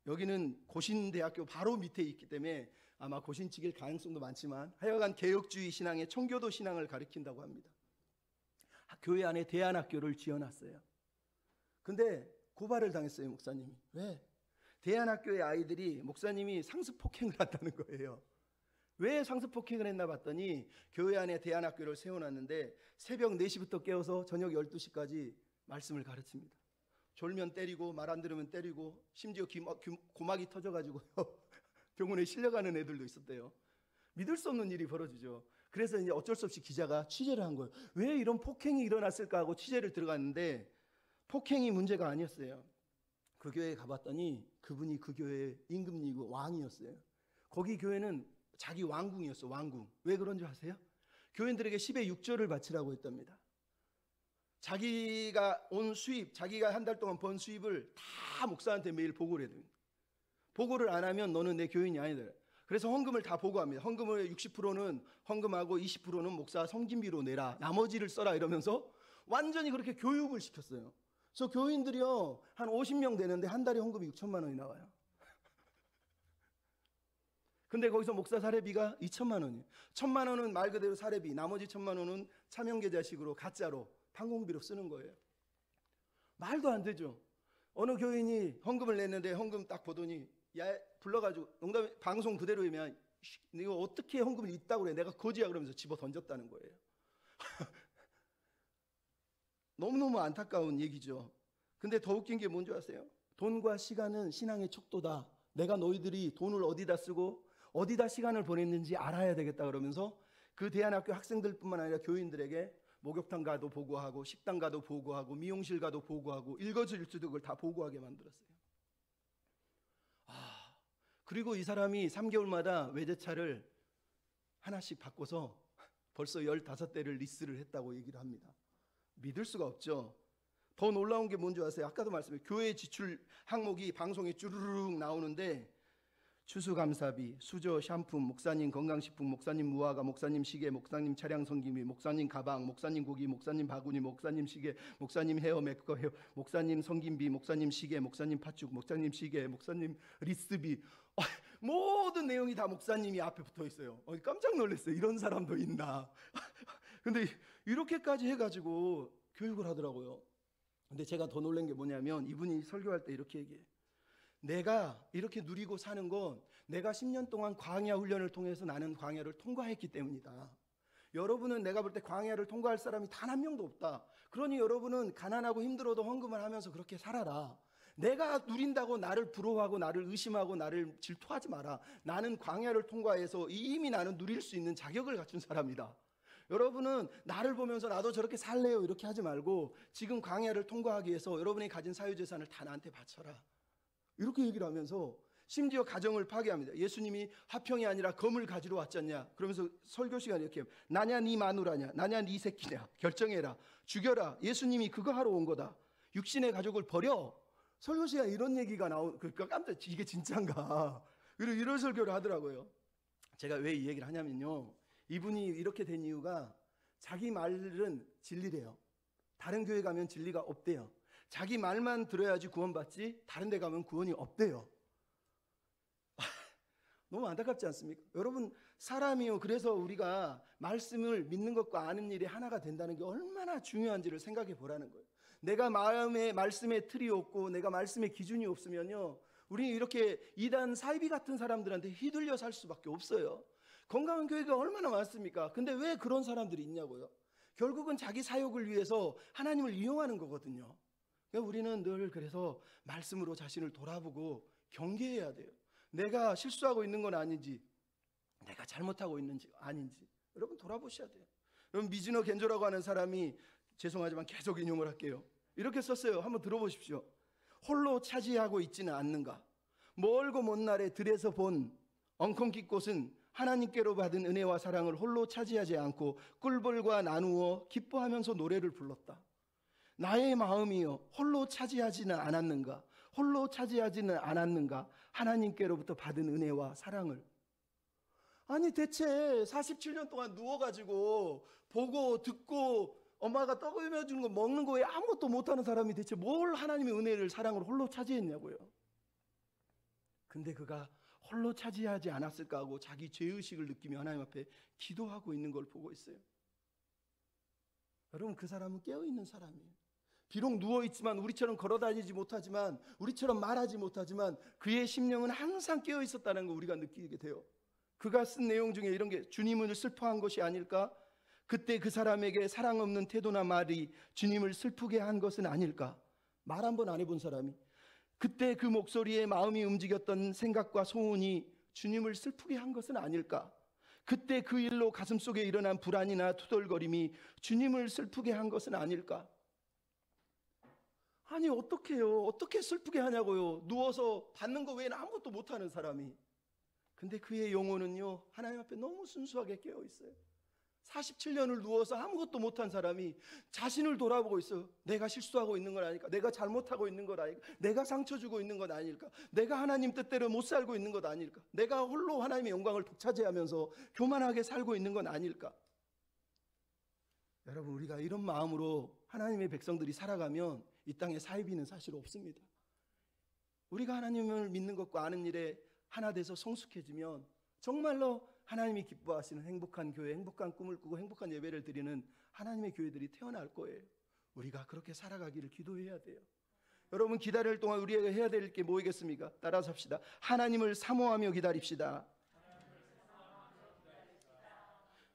여기는 고신대학교 바로 밑에 있기 때문에 아마 고신치길 가능성도 많지만 하여간 개혁주의 신앙의 청교도 신앙을 가리킨다고 합니다. 교회 안에 대안학교를 지어놨어요. 근데 고발을 당했어요, 목사님이. 왜? 대안학교의 아이들이 목사님이 상습폭행을 한다는 거예요. 왜 상습폭행을 했나 봤더니 교회 안에 대안학교를 세워놨는데 새벽 4시부터 깨워서 저녁 12시까지 말씀을 가르칩니다. 졸면 때리고 말 안 들으면 때리고 심지어 고막이 터져가지고요 병원에 실려가는 애들도 있었대요. 믿을 수 없는 일이 벌어지죠. 그래서 이제 어쩔 수 없이 기자가 취재를 한 거예요. 왜 이런 폭행이 일어났을까 하고 취재를 들어갔는데 폭행이 문제가 아니었어요. 그 교회에 가봤더니 그분이 그 교회의 임금이고 왕이었어요. 거기 교회는 자기 왕궁이었어, 왕궁. 왜 그런 줄 아세요? 교인들에게 10의 6조를 바치라고 했답니다. 자기가 온 수입, 자기가 한 달 동안 번 수입을 다 목사한테 매일 보고를 해야 됩니다. 보고를 안 하면 너는 내 교인이 아니다. 그래서 헌금을 다 보고합니다. 헌금의 60%는 헌금하고 20%는 목사 성진비로 내라, 나머지를 써라 이러면서 완전히 그렇게 교육을 시켰어요. 그래서 교인들이요 한 50명 되는데 한 달에 헌금이 6천만 원이 나와요. 근데 거기서 목사 사례비가 2천만 원이에요. 1천만 원은 말 그대로 사례비, 나머지 1천만 원은 차명계좌식으로 가짜로 판공비로 쓰는 거예요. 말도 안 되죠. 어느 교인이 헌금을 냈는데 헌금 딱 보더니 야 불러가지고 농담 방송 그대로이면 이거 어떻게 헌금을 있다고 그래, 내가 거지야 그러면서 집어 던졌다는 거예요. 너무너무 안타까운 얘기죠. 근데 더 웃긴 게 뭔지 아세요? 돈과 시간은 신앙의 척도다. 내가 너희들이 돈을 어디다 쓰고 어디다 시간을 보냈는지 알아야 되겠다 그러면서 그 대안학교 학생들뿐만 아니라 교인들에게 목욕탕 가도 보고하고 식당 가도 보고하고 미용실 가도 보고하고 일거수일투족을 그걸 다 보고하게 만들었어요. 그리고 이 사람이 3개월마다 외제차를 하나씩 바꿔서 벌써 15대를 리스를 했다고 얘기를 합니다. 믿을 수가 없죠. 더 놀라운 게 뭔지 아세요? 아까도 말씀드렸어요. 교회 지출 항목이 방송에 쭈르륵 나오는데 추수감사비, 수저, 샴푸, 목사님 건강식품, 목사님 무화과, 목사님 시계, 목사님 차량 성기비, 목사님 가방, 목사님 고기, 목사님 바구니, 목사님 시계, 목사님 헤어 메이크업, 목사님 성김비, 목사님 시계, 목사님 팥죽, 목사님 시계, 목사님 리스비, 모든 내용이 다 목사님이 앞에 붙어 있어요. 깜짝 놀랐어요. 이런 사람도 있나. 근데 이렇게까지 해가지고 교육을 하더라고요. 근데 제가 더 놀란 게 뭐냐면 이분이 설교할 때 이렇게 얘기해요. 내가 이렇게 누리고 사는 건 내가 10년 동안 광야 훈련을 통해서 나는 광야를 통과했기 때문이다. 여러분은 내가 볼 때 광야를 통과할 사람이 단 한 명도 없다. 그러니 여러분은 가난하고 힘들어도 헌금을 하면서 그렇게 살아라. 내가 누린다고 나를 부러워하고 나를 의심하고 나를 질투하지 마라. 나는 광야를 통과해서 이미 나는 누릴 수 있는 자격을 갖춘 사람이다. 여러분은 나를 보면서 나도 저렇게 살래요 이렇게 하지 말고 지금 광야를 통과하기 위해서 여러분이 가진 사유재산을 다 나한테 바쳐라. 이렇게 얘기를 하면서 심지어 가정을 파괴합니다. 예수님이 화평이 아니라 검을 가지러 왔잖냐. 그러면서 설교 시간에 이렇게 나냐 네 마누라냐 나냐 네 새끼냐 결정해라. 죽여라. 예수님이 그거 하러 온 거다. 육신의 가족을 버려. 설교 시간에 이런 얘기가 그러니까 깜짝 이게 진짠가. 이런 설교를 하더라고요. 제가 왜 이 얘기를 하냐면요. 이분이 이렇게 된 이유가 자기 말은 진리래요. 다른 교회 가면 진리가 없대요. 자기 말만 들어야지 구원받지 다른 데 가면 구원이 없대요. 너무 안타깝지 않습니까? 여러분 사람이요. 그래서 우리가 말씀을 믿는 것과 아는 일이 하나가 된다는 게 얼마나 중요한지를 생각해 보라는 거예요. 내가 마음에 말씀의 틀이 없고 내가 말씀의 기준이 없으면요. 우리는 이렇게 이단 사이비 같은 사람들한테 휘둘려 살 수밖에 없어요. 건강한 교회가 얼마나 많습니까? 근데 왜 그런 사람들이 있냐고요? 결국은 자기 사욕을 위해서 하나님을 이용하는 거거든요. 그러니까 우리는 늘 그래서 말씀으로 자신을 돌아보고 경계해야 돼요. 내가 실수하고 있는 건 아닌지 내가 잘못하고 있는지 아닌지 여러분 돌아보셔야 돼요. 여러분 미즈너 겐조라고 하는 사람이 죄송하지만 계속 인용을 할게요. 이렇게 썼어요. 한번 들어보십시오. 홀로 차지하고 있지는 않는가. 멀고 먼 날에 들에서 본 엉겅퀴 꽃은 하나님께로 받은 은혜와 사랑을 홀로 차지하지 않고 꿀벌과 나누어 기뻐하면서 노래를 불렀다. 나의 마음이여 홀로 차지하지는 않았는가. 홀로 차지하지는 않았는가. 하나님께로부터 받은 은혜와 사랑을. 아니 대체 47년 동안 누워가지고 보고 듣고 엄마가 떡을 주는 거 먹는 거에 아무것도 못하는 사람이 대체 뭘 하나님의 은혜를 사랑을 홀로 차지했냐고요. 근데 그가 홀로 차지하지 않았을까 하고 자기 죄의식을 느끼며 하나님 앞에 기도하고 있는 걸 보고 있어요. 여러분 그 사람은 깨어있는 사람이에요. 비록 누워있지만 우리처럼 걸어다니지 못하지만 우리처럼 말하지 못하지만 그의 심령은 항상 깨어있었다는 걸 우리가 느끼게 돼요. 그가 쓴 내용 중에 이런 게 주님을 슬퍼한 것이 아닐까? 그때 그 사람에게 사랑 없는 태도나 말이 주님을 슬프게 한 것은 아닐까? 말 한 번 안 해본 사람이 그때 그 목소리에 마음이 움직였던 생각과 소원이 주님을 슬프게 한 것은 아닐까? 그때 그 일로 가슴속에 일어난 불안이나 투덜거림이 주님을 슬프게 한 것은 아닐까? 아니 어떻게요? 어떻게 슬프게 하냐고요? 누워서 받는 거 외에는 아무것도 못하는 사람이. 근데 그의 영혼은요 하나님 앞에 너무 순수하게 깨어있어요. 47년을 누워서 아무것도 못한 사람이 자신을 돌아보고 있어요. 내가 실수하고 있는 건 아닐까? 내가 잘못하고 있는 건 아닐까? 내가 상처 주고 있는 건 아닐까? 내가 하나님 뜻대로 못 살고 있는 것 아닐까? 내가 홀로 하나님의 영광을 독차지하면서 교만하게 살고 있는 건 아닐까? 여러분 우리가 이런 마음으로 하나님의 백성들이 살아가면 이 땅에 사이비는 사실 없습니다. 우리가 하나님을 믿는 것과 아는 일에 하나 돼서 성숙해지면 정말로 하나님이 기뻐하시는 행복한 교회, 행복한 꿈을 꾸고 행복한 예배를 드리는 하나님의 교회들이 태어날 거예요. 우리가 그렇게 살아가기를 기도해야 돼요. 여러분 기다릴 동안 우리가 해야 될 게 뭐겠습니까? 따라서 합시다. 하나님을 사모하며 기다립시다.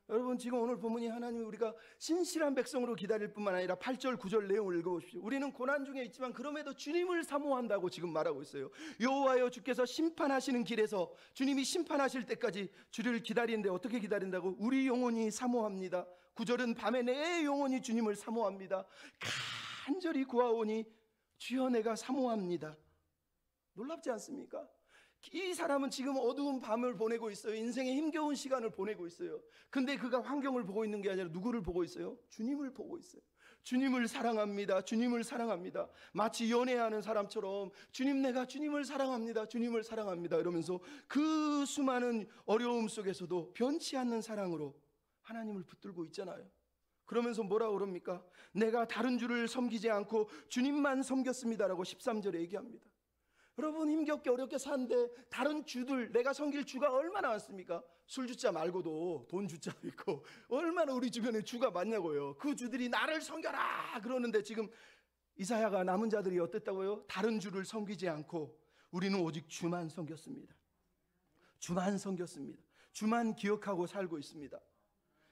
여러분 지금 오늘 본문이 하나님 우리가 신실한 백성으로 기다릴 뿐만 아니라 8절 9절 내용을 읽어보십시오. 우리는 고난 중에 있지만 그럼에도 주님을 사모한다고 지금 말하고 있어요. 여호와여 주께서 심판하시는 길에서 주님이 심판하실 때까지 주를 기다리는데 어떻게 기다린다고? 우리 영혼이 사모합니다. 9절은 밤에 내 영혼이 주님을 사모합니다. 간절히 구하오니 주여 내가 사모합니다. 놀랍지 않습니까? 이 사람은 지금 어두운 밤을 보내고 있어요. 인생의 힘겨운 시간을 보내고 있어요. 근데 그가 환경을 보고 있는 게 아니라 누구를 보고 있어요? 주님을 보고 있어요. 주님을 사랑합니다. 주님을 사랑합니다. 마치 연애하는 사람처럼 주님 내가 주님을 사랑합니다. 주님을 사랑합니다. 이러면서 그 수많은 어려움 속에서도 변치 않는 사랑으로 하나님을 붙들고 있잖아요. 그러면서 뭐라고 그럽니까? 내가 다른 주를 섬기지 않고 주님만 섬겼습니다라고 13절에 얘기합니다. 여러분 힘겹게 어렵게 사는데 다른 주들 내가 섬길 주가 얼마나 많습니까? 술주자 말고도 돈주자 있고 얼마나 우리 주변에 주가 많냐고요. 그 주들이 나를 섬겨라 그러는데 지금 이사야가 남은 자들이 어땠다고요? 다른 주를 섬기지 않고 우리는 오직 주만 섬겼습니다. 주만 섬겼습니다. 주만 기억하고 살고 있습니다.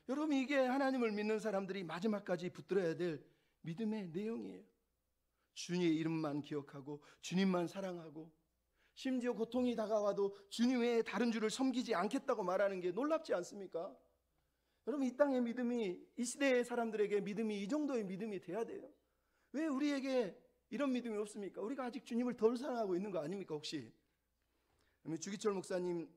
여러분, 이게 하나님을 믿는 사람들이 마지막까지 붙들어야 될 믿음의 내용이에요. 주님의 이름만 기억하고 주님만 사랑하고, 심지어 고통이 다가와도 주님 외에 다른 주를 섬기지 않겠다고 말하는 게 놀랍지 않습니까? 여러분, 이 땅의 믿음이, 이 시대의 사람들에게 믿음이 이 정도의 믿음이 돼야 돼요. 왜 우리에게 이런 믿음이 없습니까? 우리가 아직 주님을 덜 사랑하고 있는 거 아닙니까 혹시? 주기철 목사님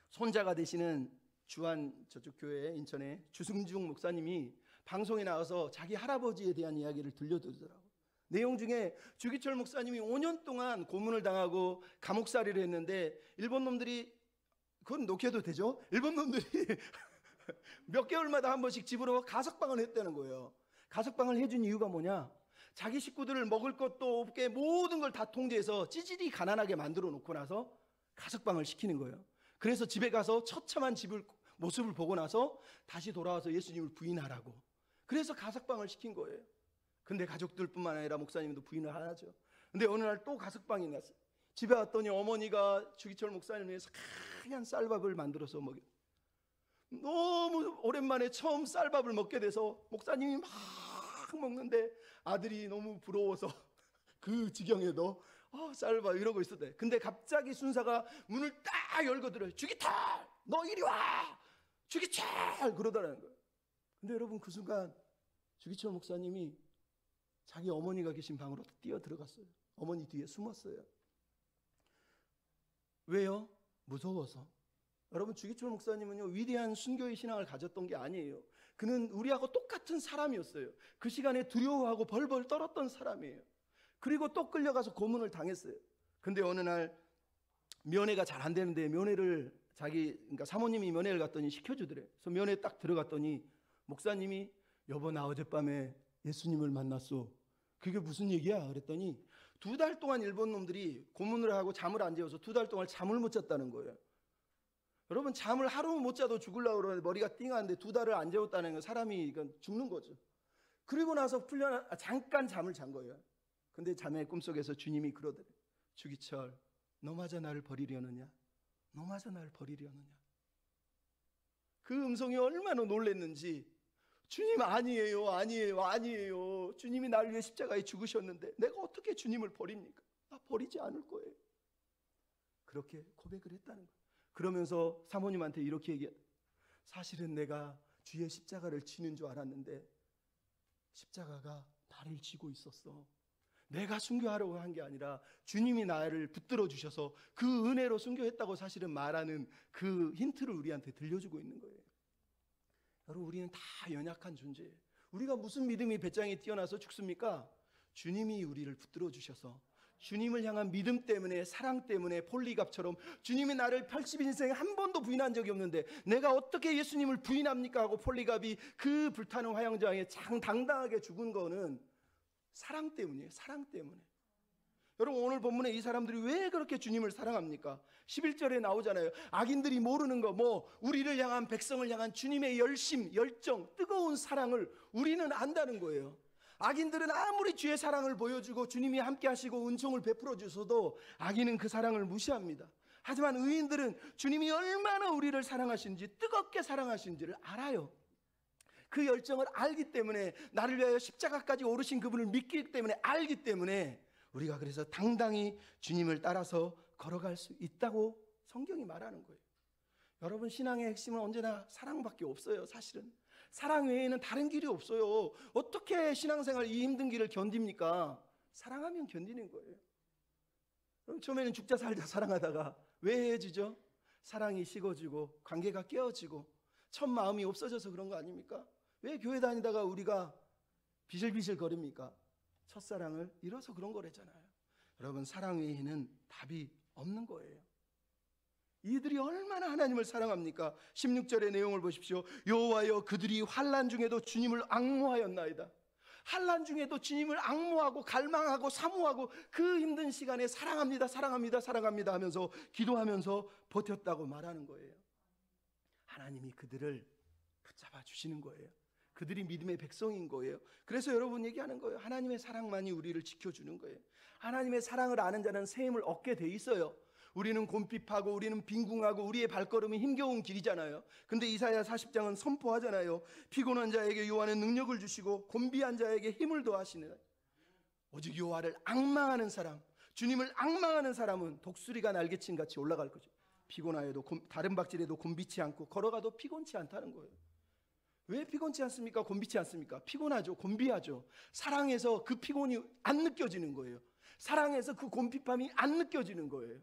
손자가 되시는 주한 저쪽 교회 인천의 주승중 목사님이 방송에 나와서 자기 할아버지에 대한 이야기를 들려드리더라고요. 내용 중에 주기철 목사님이 5년 동안 고문을 당하고 감옥살이를 했는데, 일본 놈들이, 그건 녹여도 되죠? 일본 놈들이 몇 개월마다 한 번씩 집으로 가석방을 했다는 거예요. 가석방을 해준 이유가 뭐냐? 자기 식구들을 먹을 것도 없게 모든 걸 다 통제해서 찌질이 가난하게 만들어 놓고 나서 가석방을 시키는 거예요. 그래서 집에 가서 처참한 모습을 보고 나서 다시 돌아와서 예수님을 부인하라고, 그래서 가석방을 시킨 거예요. 근데 가족들뿐만 아니라 목사님도 부인을 하죠. 근데 어느 날 또 가석방이 났어요. 집에 왔더니 어머니가 주기철 목사님을 위해서 하얀 쌀밥을 만들어서 먹여. 너무 오랜만에 처음 쌀밥을 먹게 돼서 목사님이 막 먹는데 아들이 너무 부러워서 그 지경에도 쌀밥 이러고 있었대. 근데 갑자기 순사가 문을 딱 열고 들어요. 주기철, 너 이리 와, 주기철, 그러더라는 거예요. 근데 여러분, 그 순간 주기철 목사님이 자기 어머니가 계신 방으로 뛰어 들어갔어요. 어머니 뒤에 숨었어요. 왜요? 무서워서. 여러분, 주기철 목사님은요, 위대한 순교의 신앙을 가졌던 게 아니에요. 그는 우리하고 똑같은 사람이었어요. 그 시간에 두려워하고 벌벌 떨었던 사람이에요. 그리고 또 끌려가서 고문을 당했어요. 근데 어느 날 면회가 잘 안 되는데, 면회를 그러니까 사모님이 면회를 갔더니 시켜주더래. 그래서 면회 딱 들어갔더니 목사님이, 여보 나 어젯밤에 예수님을 만났어. 그게 무슨 얘기야? 그랬더니 2달 동안 일본 놈들이 고문을 하고 잠을 안 재워서 2달 동안 잠을 못 잤다는 거예요. 여러분, 잠을 하루 못 자도 죽으려고 그러는데 머리가 띵하는데 2달을 안 재웠다는 건 사람이 이건 죽는 거죠. 그리고 나서 잠깐 잠을 잔 거예요. 근데 잠의 꿈속에서 주님이 그러더래. 주기철, 너마저 나를 버리려느냐? 너마저 나를 버리려느냐? 그 음성이 얼마나 놀랬는지, 주님 아니에요, 아니에요, 아니에요. 주님이 나를 위해 십자가에 죽으셨는데 내가 어떻게 주님을 버립니까? 나 버리지 않을 거예요. 그렇게 고백을 했다는 거예요. 그러면서 사모님한테 이렇게 얘기해요. 사실은 내가 주의 십자가를 지는 줄 알았는데 십자가가 나를 지고 있었어. 내가 순교하려고 한 게 아니라 주님이 나를 붙들어 주셔서 그 은혜로 순교했다고 사실은 말하는 그 힌트를 우리한테 들려주고 있는 거예요. 여러분, 우리는 다 연약한 존재예요. 우리가 무슨 믿음이 배짱이 뛰어나서 죽습니까? 주님이 우리를 붙들어 주셔서, 주님을 향한 믿음 때문에, 사랑 때문에, 폴리갑처럼 주님이 나를 80인생에 한 번도 부인한 적이 없는데 내가 어떻게 예수님을 부인합니까? 하고 폴리갑이 그 불타는 화영장에 당당하게 죽은 거는 사랑 때문이에요. 사랑 때문에. 여러분, 오늘 본문에 이 사람들이 왜 그렇게 주님을 사랑합니까? 11절에 나오잖아요. 악인들이 모르는 거, 우리를 향한, 백성을 향한 주님의 열심, 열정, 뜨거운 사랑을 우리는 안다는 거예요. 악인들은 아무리 주의 사랑을 보여주고 주님이 함께 하시고 은총을 베풀어 주셔도 악인은 그 사랑을 무시합니다. 하지만 의인들은 주님이 얼마나 우리를 사랑하신지, 뜨겁게 사랑하신지를 알아요. 그 열정을 알기 때문에, 나를 위하여 십자가까지 오르신 그분을 믿기 때문에, 알기 때문에 우리가 그래서 당당히 주님을 따라서 걸어갈 수 있다고 성경이 말하는 거예요. 여러분, 신앙의 핵심은 언제나 사랑밖에 없어요. 사실은 사랑 외에는 다른 길이 없어요. 어떻게 신앙생활 이 힘든 길을 견딥니까? 사랑하면 견디는 거예요. 그럼 처음에는 죽자 살자 사랑하다가 왜 헤어지죠? 사랑이 식어지고 관계가 깨어지고 첫 마음이 없어져서 그런 거 아닙니까? 왜 교회 다니다가 우리가 비실비실 거립니까? 첫사랑을 잃어서 그런 거래잖아요. 여러분, 사랑 외에는 답이 없는 거예요. 이들이 얼마나 하나님을 사랑합니까? 16절의 내용을 보십시오. 여호와여, 그들이 환난 중에도 주님을 앙모하였나이다. 환난 중에도 주님을 앙모하고 갈망하고 사모하고 그 힘든 시간에 사랑합니다, 사랑합니다, 사랑합니다 하면서 기도하면서 버텼다고 말하는 거예요. 하나님이 그들을 붙잡아 주시는 거예요. 그들이 믿음의 백성인 거예요. 그래서 여러분 얘기하는 거예요. 하나님의 사랑만이 우리를 지켜주는 거예요. 하나님의 사랑을 아는 자는 새 힘을 얻게 돼 있어요. 우리는 곰핍하고 우리는 빈궁하고 우리의 발걸음이 힘겨운 길이잖아요. 근데 이사야 40장은 선포하잖아요. 피곤한 자에게 여호와는 능력을 주시고 곤비한 자에게 힘을 더하시는, 오직 여호와를 앙망하는 사람, 주님을 앙망하는 사람은 독수리가 날개친같이 올라갈 거죠. 피곤하여도 다른 박질에도 곤비치 않고 걸어가도 피곤치 않다는 거예요. 왜 피곤치 않습니까? 곤비치 않습니까? 피곤하죠. 곤비하죠. 사랑해서 그 피곤이 안 느껴지는 거예요. 사랑해서 그 곤핍함이 안 느껴지는 거예요.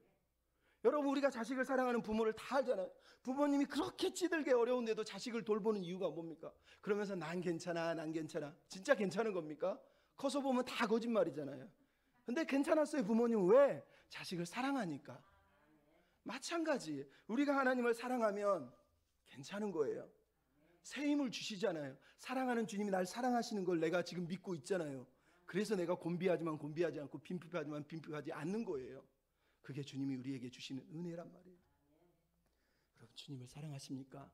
여러분, 우리가 자식을 사랑하는 부모를 다 알잖아요. 부모님이 그렇게 찌들게 어려운데도 자식을 돌보는 이유가 뭡니까? 그러면서 난 괜찮아, 난 괜찮아. 진짜 괜찮은 겁니까? 커서 보면 다 거짓말이잖아요. 근데 괜찮았어요. 부모님은 왜? 자식을 사랑하니까. 마찬가지, 우리가 하나님을 사랑하면 괜찮은 거예요. 새 힘을 주시잖아요. 사랑하는 주님이 날 사랑하시는 걸 내가 지금 믿고 있잖아요. 그래서 내가 곤비하지만 곤비하지 않고 빈핍하지만 빈핍하지 않는 거예요. 그게 주님이 우리에게 주시는 은혜란 말이에요. 여러분, 주님을 사랑하십니까?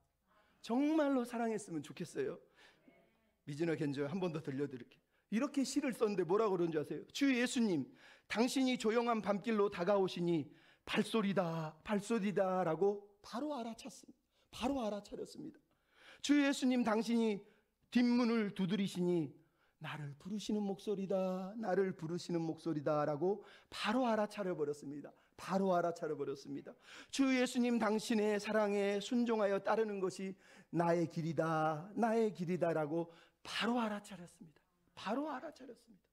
정말로 사랑했으면 좋겠어요. 미즈너 겐저 한 번 더 들려드릴게요. 이렇게 시를 썼는데 뭐라고 그런지 아세요? 주 예수님, 당신이 조용한 밤길로 다가오시니 발소리다, 발소리다 라고 바로 알아챘습니다. 바로 알아차렸습니다. 주 예수님, 당신이 뒷문을 두드리시니 나를 부르시는 목소리다, 나를 부르시는 목소리다 라고 바로 알아차려 버렸습니다. 바로 알아차려 버렸습니다. 주 예수님, 당신의 사랑에 순종하여 따르는 것이 나의 길이다, 나의 길이다 라고 바로 알아차렸습니다. 바로 알아차렸습니다.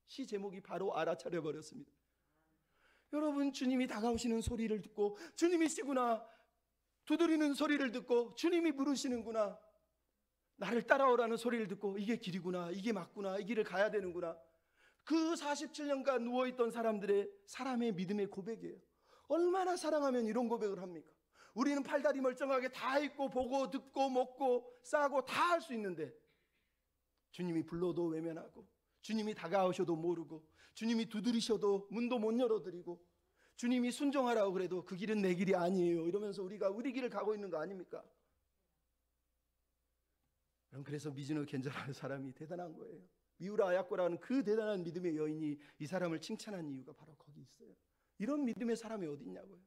시 제목이 바로 알아차려 버렸습니다. 여러분, 주님이 다가오시는 소리를 듣고, 주님이시구나, 두드리는 소리를 듣고 주님이 부르시는구나, 나를 따라오라는 소리를 듣고 이게 길이구나, 이게 맞구나, 이 길을 가야 되는구나. 그 47년간 누워있던 사람의 믿음의 고백이에요. 얼마나 사랑하면 이런 고백을 합니까? 우리는 팔다리 멀쩡하게 다 있고 보고 듣고 먹고 싸고 다 할 수 있는데, 주님이 불러도 외면하고, 주님이 다가오셔도 모르고, 주님이 두드리셔도 문도 못 열어드리고, 주님이 순종하라고 그래도 그 길은 내 길이 아니에요 이러면서 우리가 우리 길을 가고 있는 거 아닙니까? 그래서 미즈노 겐저라는 사람이 대단한 거예요. 미우라 아야코라는 그 대단한 믿음의 여인이 이 사람을 칭찬한 이유가 바로 거기 있어요. 이런 믿음의 사람이 어디 있냐고요.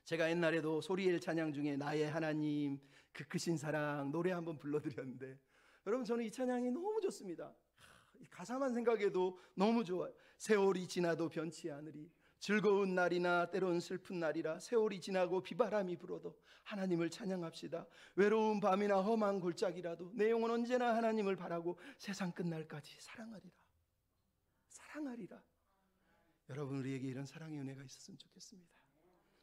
제가 옛날에도 소리엘 찬양 중에 나의 하나님 그 크신 사랑 노래 한번 불러드렸는데, 여러분, 저는 이 찬양이 너무 좋습니다. 가사만 생각해도 너무 좋아요. 세월이 지나도 변치 않으리, 즐거운 날이나 때론 슬픈 날이라, 세월이 지나고 비바람이 불어도 하나님을 찬양합시다. 외로운 밤이나 험한 골짜기라도 내 영혼 언제나 하나님을 바라고 세상 끝날까지 사랑하리라, 사랑하리라. 여러분, 우리에게 이런 사랑의 은혜가 있었으면 좋겠습니다.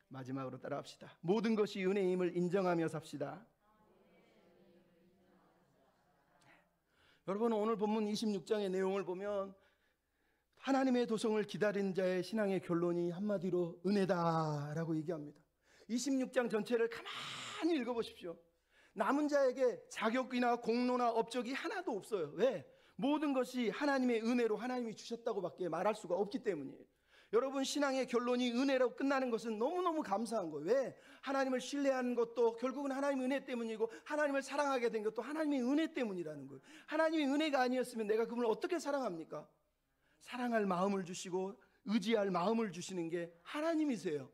마지막으로 따라합시다. 모든 것이 은혜임을 인정하며 삽시다. 여러분, 오늘 본문 26장의 내용을 보면 하나님의 도성을 기다리는 자의 신앙의 결론이 한마디로 은혜다라고 얘기합니다. 26장 전체를 가만히 읽어보십시오. 남은 자에게 자격이나 공로나 업적이 하나도 없어요. 왜? 모든 것이 하나님의 은혜로 하나님이 주셨다고 밖에 말할 수가 없기 때문이에요. 여러분, 신앙의 결론이 은혜로 끝나는 것은 너무너무 감사한 거예요. 왜? 하나님을 신뢰하는 것도 결국은 하나님의 은혜 때문이고, 하나님을 사랑하게 된 것도 하나님의 은혜 때문이라는 거예요. 하나님의 은혜가 아니었으면 내가 그분을 어떻게 사랑합니까? 사랑할 마음을 주시고 의지할 마음을 주시는 게 하나님이세요.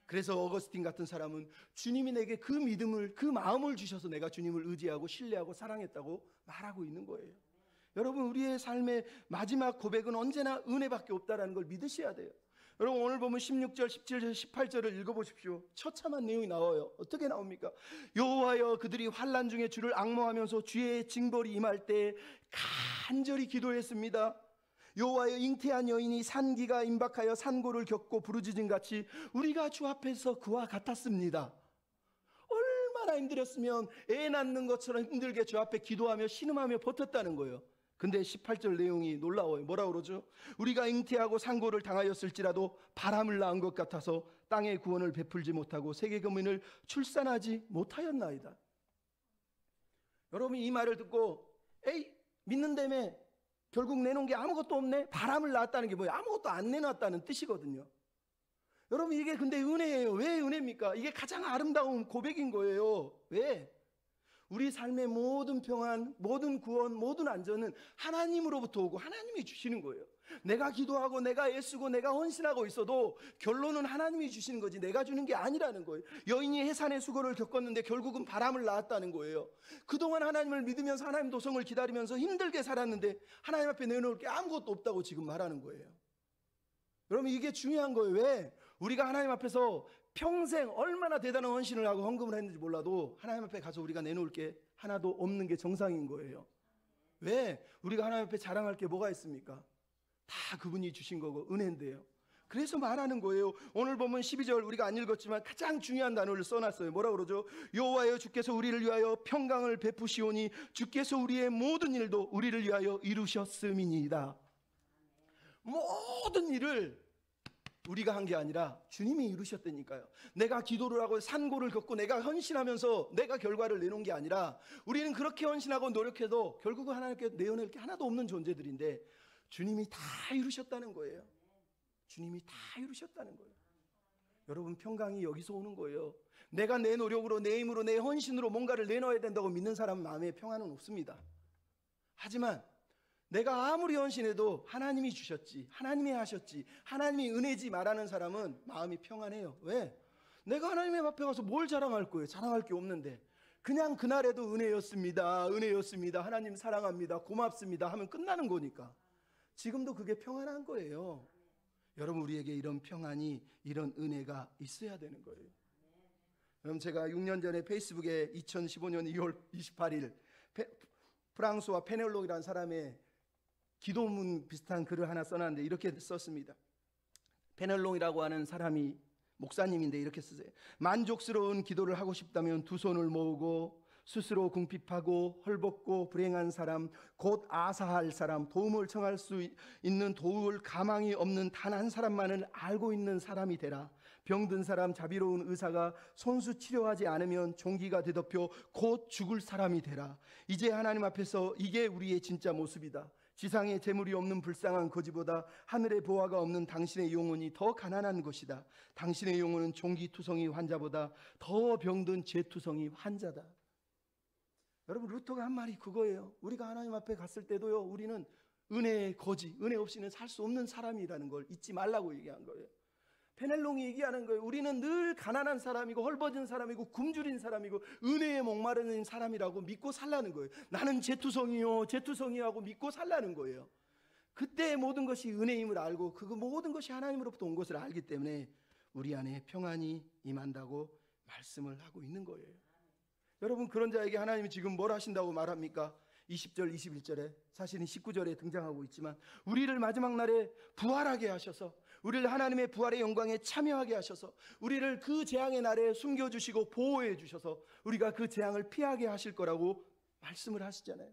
그래서 어거스틴 같은 사람은 주님이 내게 그 믿음을, 그 마음을 주셔서 내가 주님을 의지하고 신뢰하고 사랑했다고 말하고 있는 거예요. 여러분, 우리의 삶의 마지막 고백은 언제나 은혜밖에 없다는 걸 믿으셔야 돼요. 여러분, 오늘 보면 16절, 17절, 18절을 읽어보십시오. 처참한 내용이 나와요. 어떻게 나옵니까? 여호와여, 그들이 환난 중에 주를 앙모하면서 주의 징벌이 임할 때 간절히 기도했습니다. 여호와여, 잉태한 여인이 산기가 임박하여 산고를 겪고 부르짖은 같이 우리가 주 앞에서 그와 같았습니다. 얼마나 힘들었으면 애 낳는 것처럼 힘들게 주 앞에 기도하며 신음하며 버텼다는 거예요. 근데 18절 내용이 놀라워요. 뭐라고 그러죠? 우리가 잉태하고 산고를 당하였을지라도 바람을 낳은 것 같아서 땅의 구원을 베풀지 못하고 세계 교민을 출산하지 못하였나이다. 여러분, 이 말을 듣고 에이, 믿는다며 결국 내놓은 게 아무것도 없네? 바람을 낳았다는 게 뭐예요? 아무것도 안 내놨다는 뜻이거든요. 여러분, 이게 근데 은혜예요. 왜 은혜입니까? 이게 가장 아름다운 고백인 거예요. 왜? 우리 삶의 모든 평안, 모든 구원, 모든 안전은 하나님으로부터 오고 하나님이 주시는 거예요. 내가 기도하고 내가 애쓰고 내가 헌신하고 있어도 결론은 하나님이 주시는 거지 내가 주는 게 아니라는 거예요. 여인이 해산의 수고를 겪었는데 결국은 바람을 낳았다는 거예요. 그동안 하나님을 믿으면서 하나님 도성을 기다리면서 힘들게 살았는데 하나님 앞에 내놓을 게 아무것도 없다고 지금 말하는 거예요. 여러분, 이게 중요한 거예요. 왜? 우리가 하나님 앞에서 평생 얼마나 대단한 헌신을 하고 헌금을 했는지 몰라도 하나님 앞에 가서 우리가 내놓을 게 하나도 없는 게 정상인 거예요. 왜? 우리가 하나님 앞에 자랑할 게 뭐가 있습니까? 다 그분이 주신 거고 은혜인데요. 그래서 말하는 거예요. 오늘 보면 12절 우리가 안 읽었지만 가장 중요한 단어를 써놨어요. 뭐라 그러죠? 여호와여 주께서 우리를 위하여 평강을 베푸시오니 주께서 우리의 모든 일도 우리를 위하여 이루셨음이니이다. 모든 일을 우리가 한 게 아니라 주님이 이루셨다니까요. 내가 기도를 하고 산고를 겪고 내가 헌신하면서 내가 결과를 내놓은 게 아니라 우리는 그렇게 헌신하고 노력해도 결국은 하나님께 내어낼 게 하나도 없는 존재들인데 주님이 다 이루셨다는 거예요. 주님이 다 이루셨다는 거예요. 여러분, 평강이 여기서 오는 거예요. 내가 내 노력으로 내 힘으로 내 헌신으로 뭔가를 내놓아야 된다고 믿는 사람 마음에 평안은 없습니다. 하지만 내가 아무리 헌신해도 하나님이 주셨지, 하나님이 하셨지, 하나님이 은혜지 말하는 사람은 마음이 평안해요. 왜? 내가 하나님의 앞에 가서 뭘 자랑할 거예요? 자랑할 게 없는데 그냥 그날에도 은혜였습니다, 은혜였습니다, 하나님 사랑합니다, 고맙습니다 하면 끝나는 거니까 지금도 그게 평안한 거예요. 여러분, 우리에게 이런 평안이, 이런 은혜가 있어야 되는 거예요. 여러분, 제가 6년 전에 페이스북에 2015년 2월 28일 프랑스와 페넬록이라는 사람의 기도문 비슷한 글을 하나 써놨는데 이렇게 썼습니다. 페넬록이라고 하는 사람이 목사님인데 이렇게 쓰세요. 만족스러운 기도를 하고 싶다면 두 손을 모으고 스스로 궁핍하고 헐벗고 불행한 사람, 곧 아사할 사람, 도움을 청할 수 있는 도울 가망이 없는 단 한 사람만을 알고 있는 사람이 되라. 병든 사람, 자비로운 의사가 손수 치료하지 않으면 종기가 되덮여 곧 죽을 사람이 되라. 이제 하나님 앞에서 이게 우리의 진짜 모습이다. 지상에 재물이 없는 불쌍한 거지보다 하늘에 보화가 없는 당신의 영혼이 더 가난한 것이다. 당신의 영혼은 종기투성이 환자보다 더 병든 죄투성이 환자다. 여러분, 루터가 한 말이 그거예요. 우리가 하나님 앞에 갔을 때도요, 우리는 은혜의 거지, 은혜 없이는 살 수 없는 사람이라는 걸 잊지 말라고 얘기한 거예요. 페넬롱이 얘기하는 거예요. 우리는 늘 가난한 사람이고 헐벗은 사람이고 굶주린 사람이고 은혜에 목마르는 사람이라고 믿고 살라는 거예요. 나는 죄투성이요, 죄투성이 하고 믿고 살라는 거예요. 그때 모든 것이 은혜임을 알고 그 모든 것이 하나님으로부터 온 것을 알기 때문에 우리 안에 평안이 임한다고 말씀을 하고 있는 거예요. 여러분, 그런 자에게 하나님이 지금 뭘 하신다고 말합니까? 20절 21절에, 사실은 19절에 등장하고 있지만 우리를 마지막 날에 부활하게 하셔서 우리를 하나님의 부활의 영광에 참여하게 하셔서 우리를 그 재앙의 날에 숨겨주시고 보호해 주셔서 우리가 그 재앙을 피하게 하실 거라고 말씀을 하시잖아요.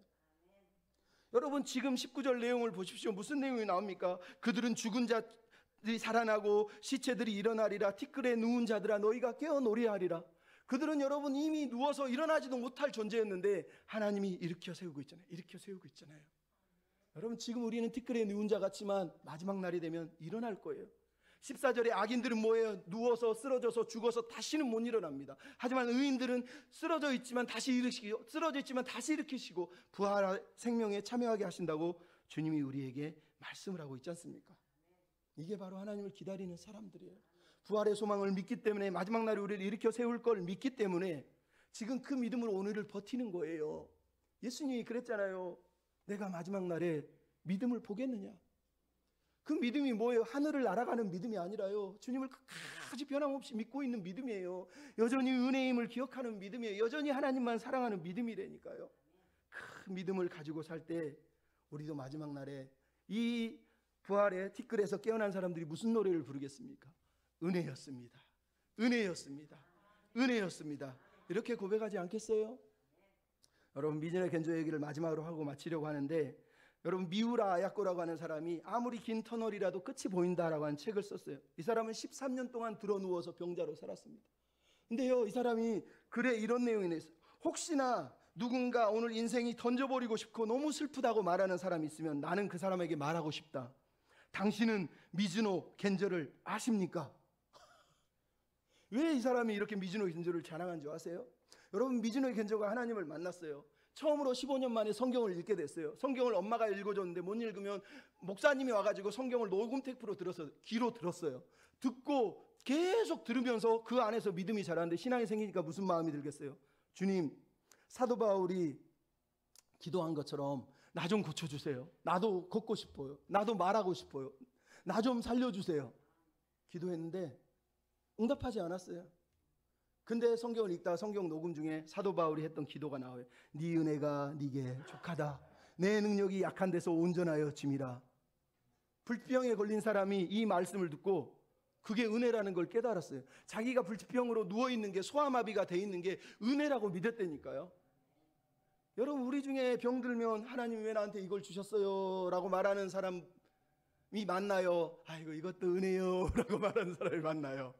여러분, 지금 19절 내용을 보십시오. 무슨 내용이 나옵니까? 그들은 죽은 자들이 살아나고 시체들이 일어나리라. 티끌에 누운 자들아 너희가 깨어 노래하리라. 그들은 여러분 이미 누워서 일어나지도 못할 존재였는데 하나님이 일으켜 세우고 있잖아요. 일으켜 세우고 있잖아요. 여러분, 지금 우리는 티끌에 누운 자 같지만 마지막 날이 되면 일어날 거예요. 14절에 악인들은 뭐예요? 누워서 쓰러져서 죽어서 다시는 못 일어납니다. 하지만 의인들은 쓰러져 있지만 다시 일으키시고, 쓰러져 있지만 다시 일으키시고 부활 생명에 참여하게 하신다고 주님이 우리에게 말씀을 하고 있지 않습니까? 이게 바로 하나님을 기다리는 사람들이에요. 부활의 소망을 믿기 때문에, 마지막 날에 우리를 일으켜 세울 걸 믿기 때문에 지금 그 믿음으로 오늘을 버티는 거예요. 예수님이 그랬잖아요. 내가 마지막 날에 믿음을 보겠느냐? 그 믿음이 뭐예요? 하늘을 날아가는 믿음이 아니라요, 주님을 끝까지 변함없이 믿고 있는 믿음이에요. 여전히 은혜임을 기억하는 믿음이에요. 여전히 하나님만 사랑하는 믿음이라니까요. 그 믿음을 가지고 살 때 우리도 마지막 날에 이 부활의 티끌에서 깨어난 사람들이 무슨 노래를 부르겠습니까? 은혜였습니다. 은혜였습니다. 은혜였습니다. 이렇게 고백하지 않겠어요? 여러분, 미전의 견조 얘기를 마지막으로 하고 마치려고 하는데, 여러분, 미우라 아야코라고 하는 사람이 아무리 긴 터널이라도 끝이 보인다라고 하는 책을 썼어요. 이 사람은 13년 동안 드러누워서 병자로 살았습니다. 근데요, 이 사람이 글에 이런 내용이 있어요. 혹시나 누군가 오늘 인생이 던져버리고 싶고 너무 슬프다고 말하는 사람이 있으면 나는 그 사람에게 말하고 싶다. 당신은 미즈노 겐저를 아십니까? 왜 이 사람이 이렇게 미즈노 겐저를 자랑한 줄 아세요? 여러분, 미즈노의 견조가 하나님을 만났어요. 처음으로 15년 만에 성경을 읽게 됐어요. 성경을 엄마가 읽어줬는데 못 읽으면 목사님이 와가지고 성경을 녹음 테이프로 들어서 귀로 들었어요. 듣고 계속 들으면서 그 안에서 믿음이 자라는데 신앙이 생기니까 무슨 마음이 들겠어요? 주님, 사도 바울이 기도한 것처럼 나 좀 고쳐주세요. 나도 걷고 싶어요. 나도 말하고 싶어요. 나 좀 살려주세요. 기도했는데 응답하지 않았어요. 근데 성경을 읽다가 성경 녹음 중에 사도 바울이 했던 기도가 나와요. 네 은혜가 네게 족하다. 내 능력이 약한 데서 온전하여 짐이라. 불병에 걸린 사람이 이 말씀을 듣고 그게 은혜라는 걸 깨달았어요. 자기가 불치병으로 누워있는 게, 소아마비가 돼 있는 게 은혜라고 믿었다니까요. 여러분, 우리 중에 병들면 하나님 왜 나한테 이걸 주셨어요? 라고 말하는 사람이 많나요? 아이고, 이것도 은혜요 라고 말하는 사람이 많나요?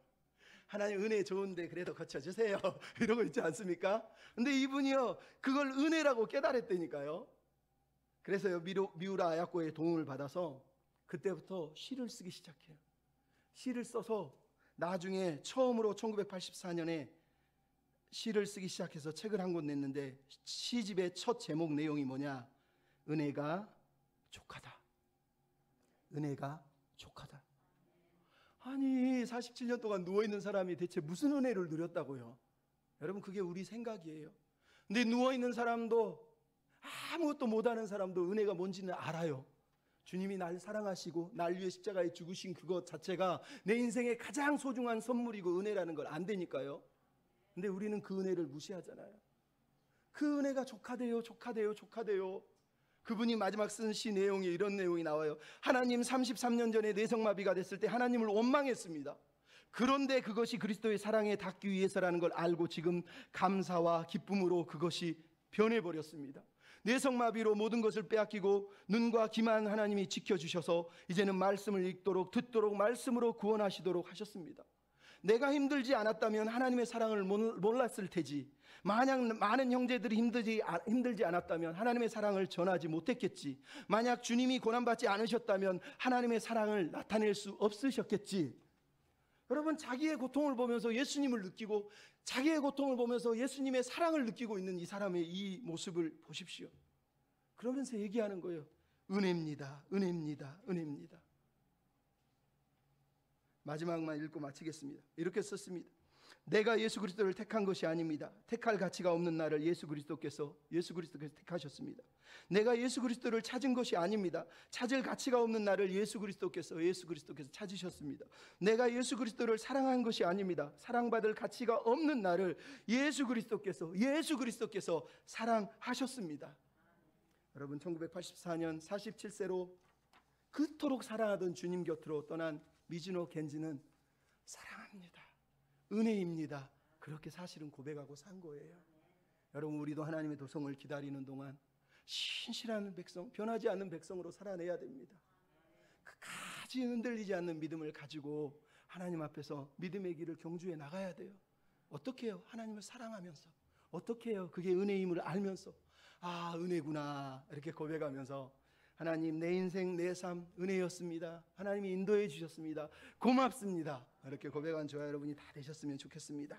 하나님 은혜 좋은데 그래도 고쳐주세요 이러고 있지 않습니까? 근데 이분이요, 그걸 은혜라고 깨달았다니까요. 그래서요, 미우라 아야코의 도움을 받아서 그때부터 시를 쓰기 시작해요. 시를 써서 나중에 처음으로 1984년에 시를 쓰기 시작해서 책을 한 권 냈는데, 시집의 첫 제목 내용이 뭐냐? 은혜가 족하다. 은혜가 족하다. 아니, 47년 동안 누워있는 사람이 대체 무슨 은혜를 누렸다고요? 여러분, 그게 우리 생각이에요. 근데 누워있는 사람도, 아무것도 못하는 사람도 은혜가 뭔지는 알아요. 주님이 날 사랑하시고 날 위해 십자가에 죽으신 그것 자체가 내 인생의 가장 소중한 선물이고 은혜라는 걸 안다니까요. 근데 우리는 그 은혜를 무시하잖아요. 그 은혜가 족하대요, 족하대요, 족하대요. 그분이 마지막 쓴 시 내용에 이런 내용이 나와요. 하나님, 33년 전에 뇌성마비가 됐을 때 하나님을 원망했습니다. 그런데 그것이 그리스도의 사랑에 닿기 위해서라는 걸 알고 지금 감사와 기쁨으로 그것이 변해버렸습니다. 뇌성마비로 모든 것을 빼앗기고 눈과 귀만 하나님이 지켜주셔서 이제는 말씀을 읽도록 듣도록 말씀으로 구원하시도록 하셨습니다. 내가 힘들지 않았다면 하나님의 사랑을 몰랐을 테지. 만약 많은 형제들이 힘들지 않았다면 하나님의 사랑을 전하지 못했겠지. 만약 주님이 고난받지 않으셨다면 하나님의 사랑을 나타낼 수 없으셨겠지. 여러분, 자기의 고통을 보면서 예수님을 느끼고 자기의 고통을 보면서 예수님의 사랑을 느끼고 있는 이 사람의 이 모습을 보십시오. 그러면서 얘기하는 거예요. 은혜입니다, 은혜입니다, 은혜입니다. 마지막만 읽고 마치겠습니다. 이렇게 썼습니다. 내가 예수 그리스도를 택한 것이 아닙니다. 택할 가치가 없는 나를 예수 그리스도께서 택하셨습니다. 내가 예수 그리스도를 찾은 것이 아닙니다. 찾을 가치가 없는 나를 예수 그리스도께서 찾으셨습니다. 내가 예수 그리스도를 사랑한 것이 아닙니다. 사랑받을 가치가 없는 나를 예수 그리스도께서 사랑하셨습니다. 여러분, 1984년 47세로 그토록 사랑하던 주님 곁으로 떠난 미즈노 겐지는 사랑합니다, 은혜입니다, 그렇게 사실은 고백하고 산 거예요. 여러분, 우리도 하나님의 도성을 기다리는 동안 신실한 백성, 변하지 않는 백성으로 살아내야 됩니다. 끝까지 흔들리지 않는 믿음을 가지고 하나님 앞에서 믿음의 길을 경주해 나가야 돼요. 어떻게 해요? 하나님을 사랑하면서. 어떻게 해요? 그게 은혜임을 알면서. 아, 은혜구나 이렇게 고백하면서, 하나님, 내 인생 내 삶 은혜였습니다. 하나님이 인도해 주셨습니다. 고맙습니다. 이렇게 고백한 저와 여러분이 다 되셨으면 좋겠습니다.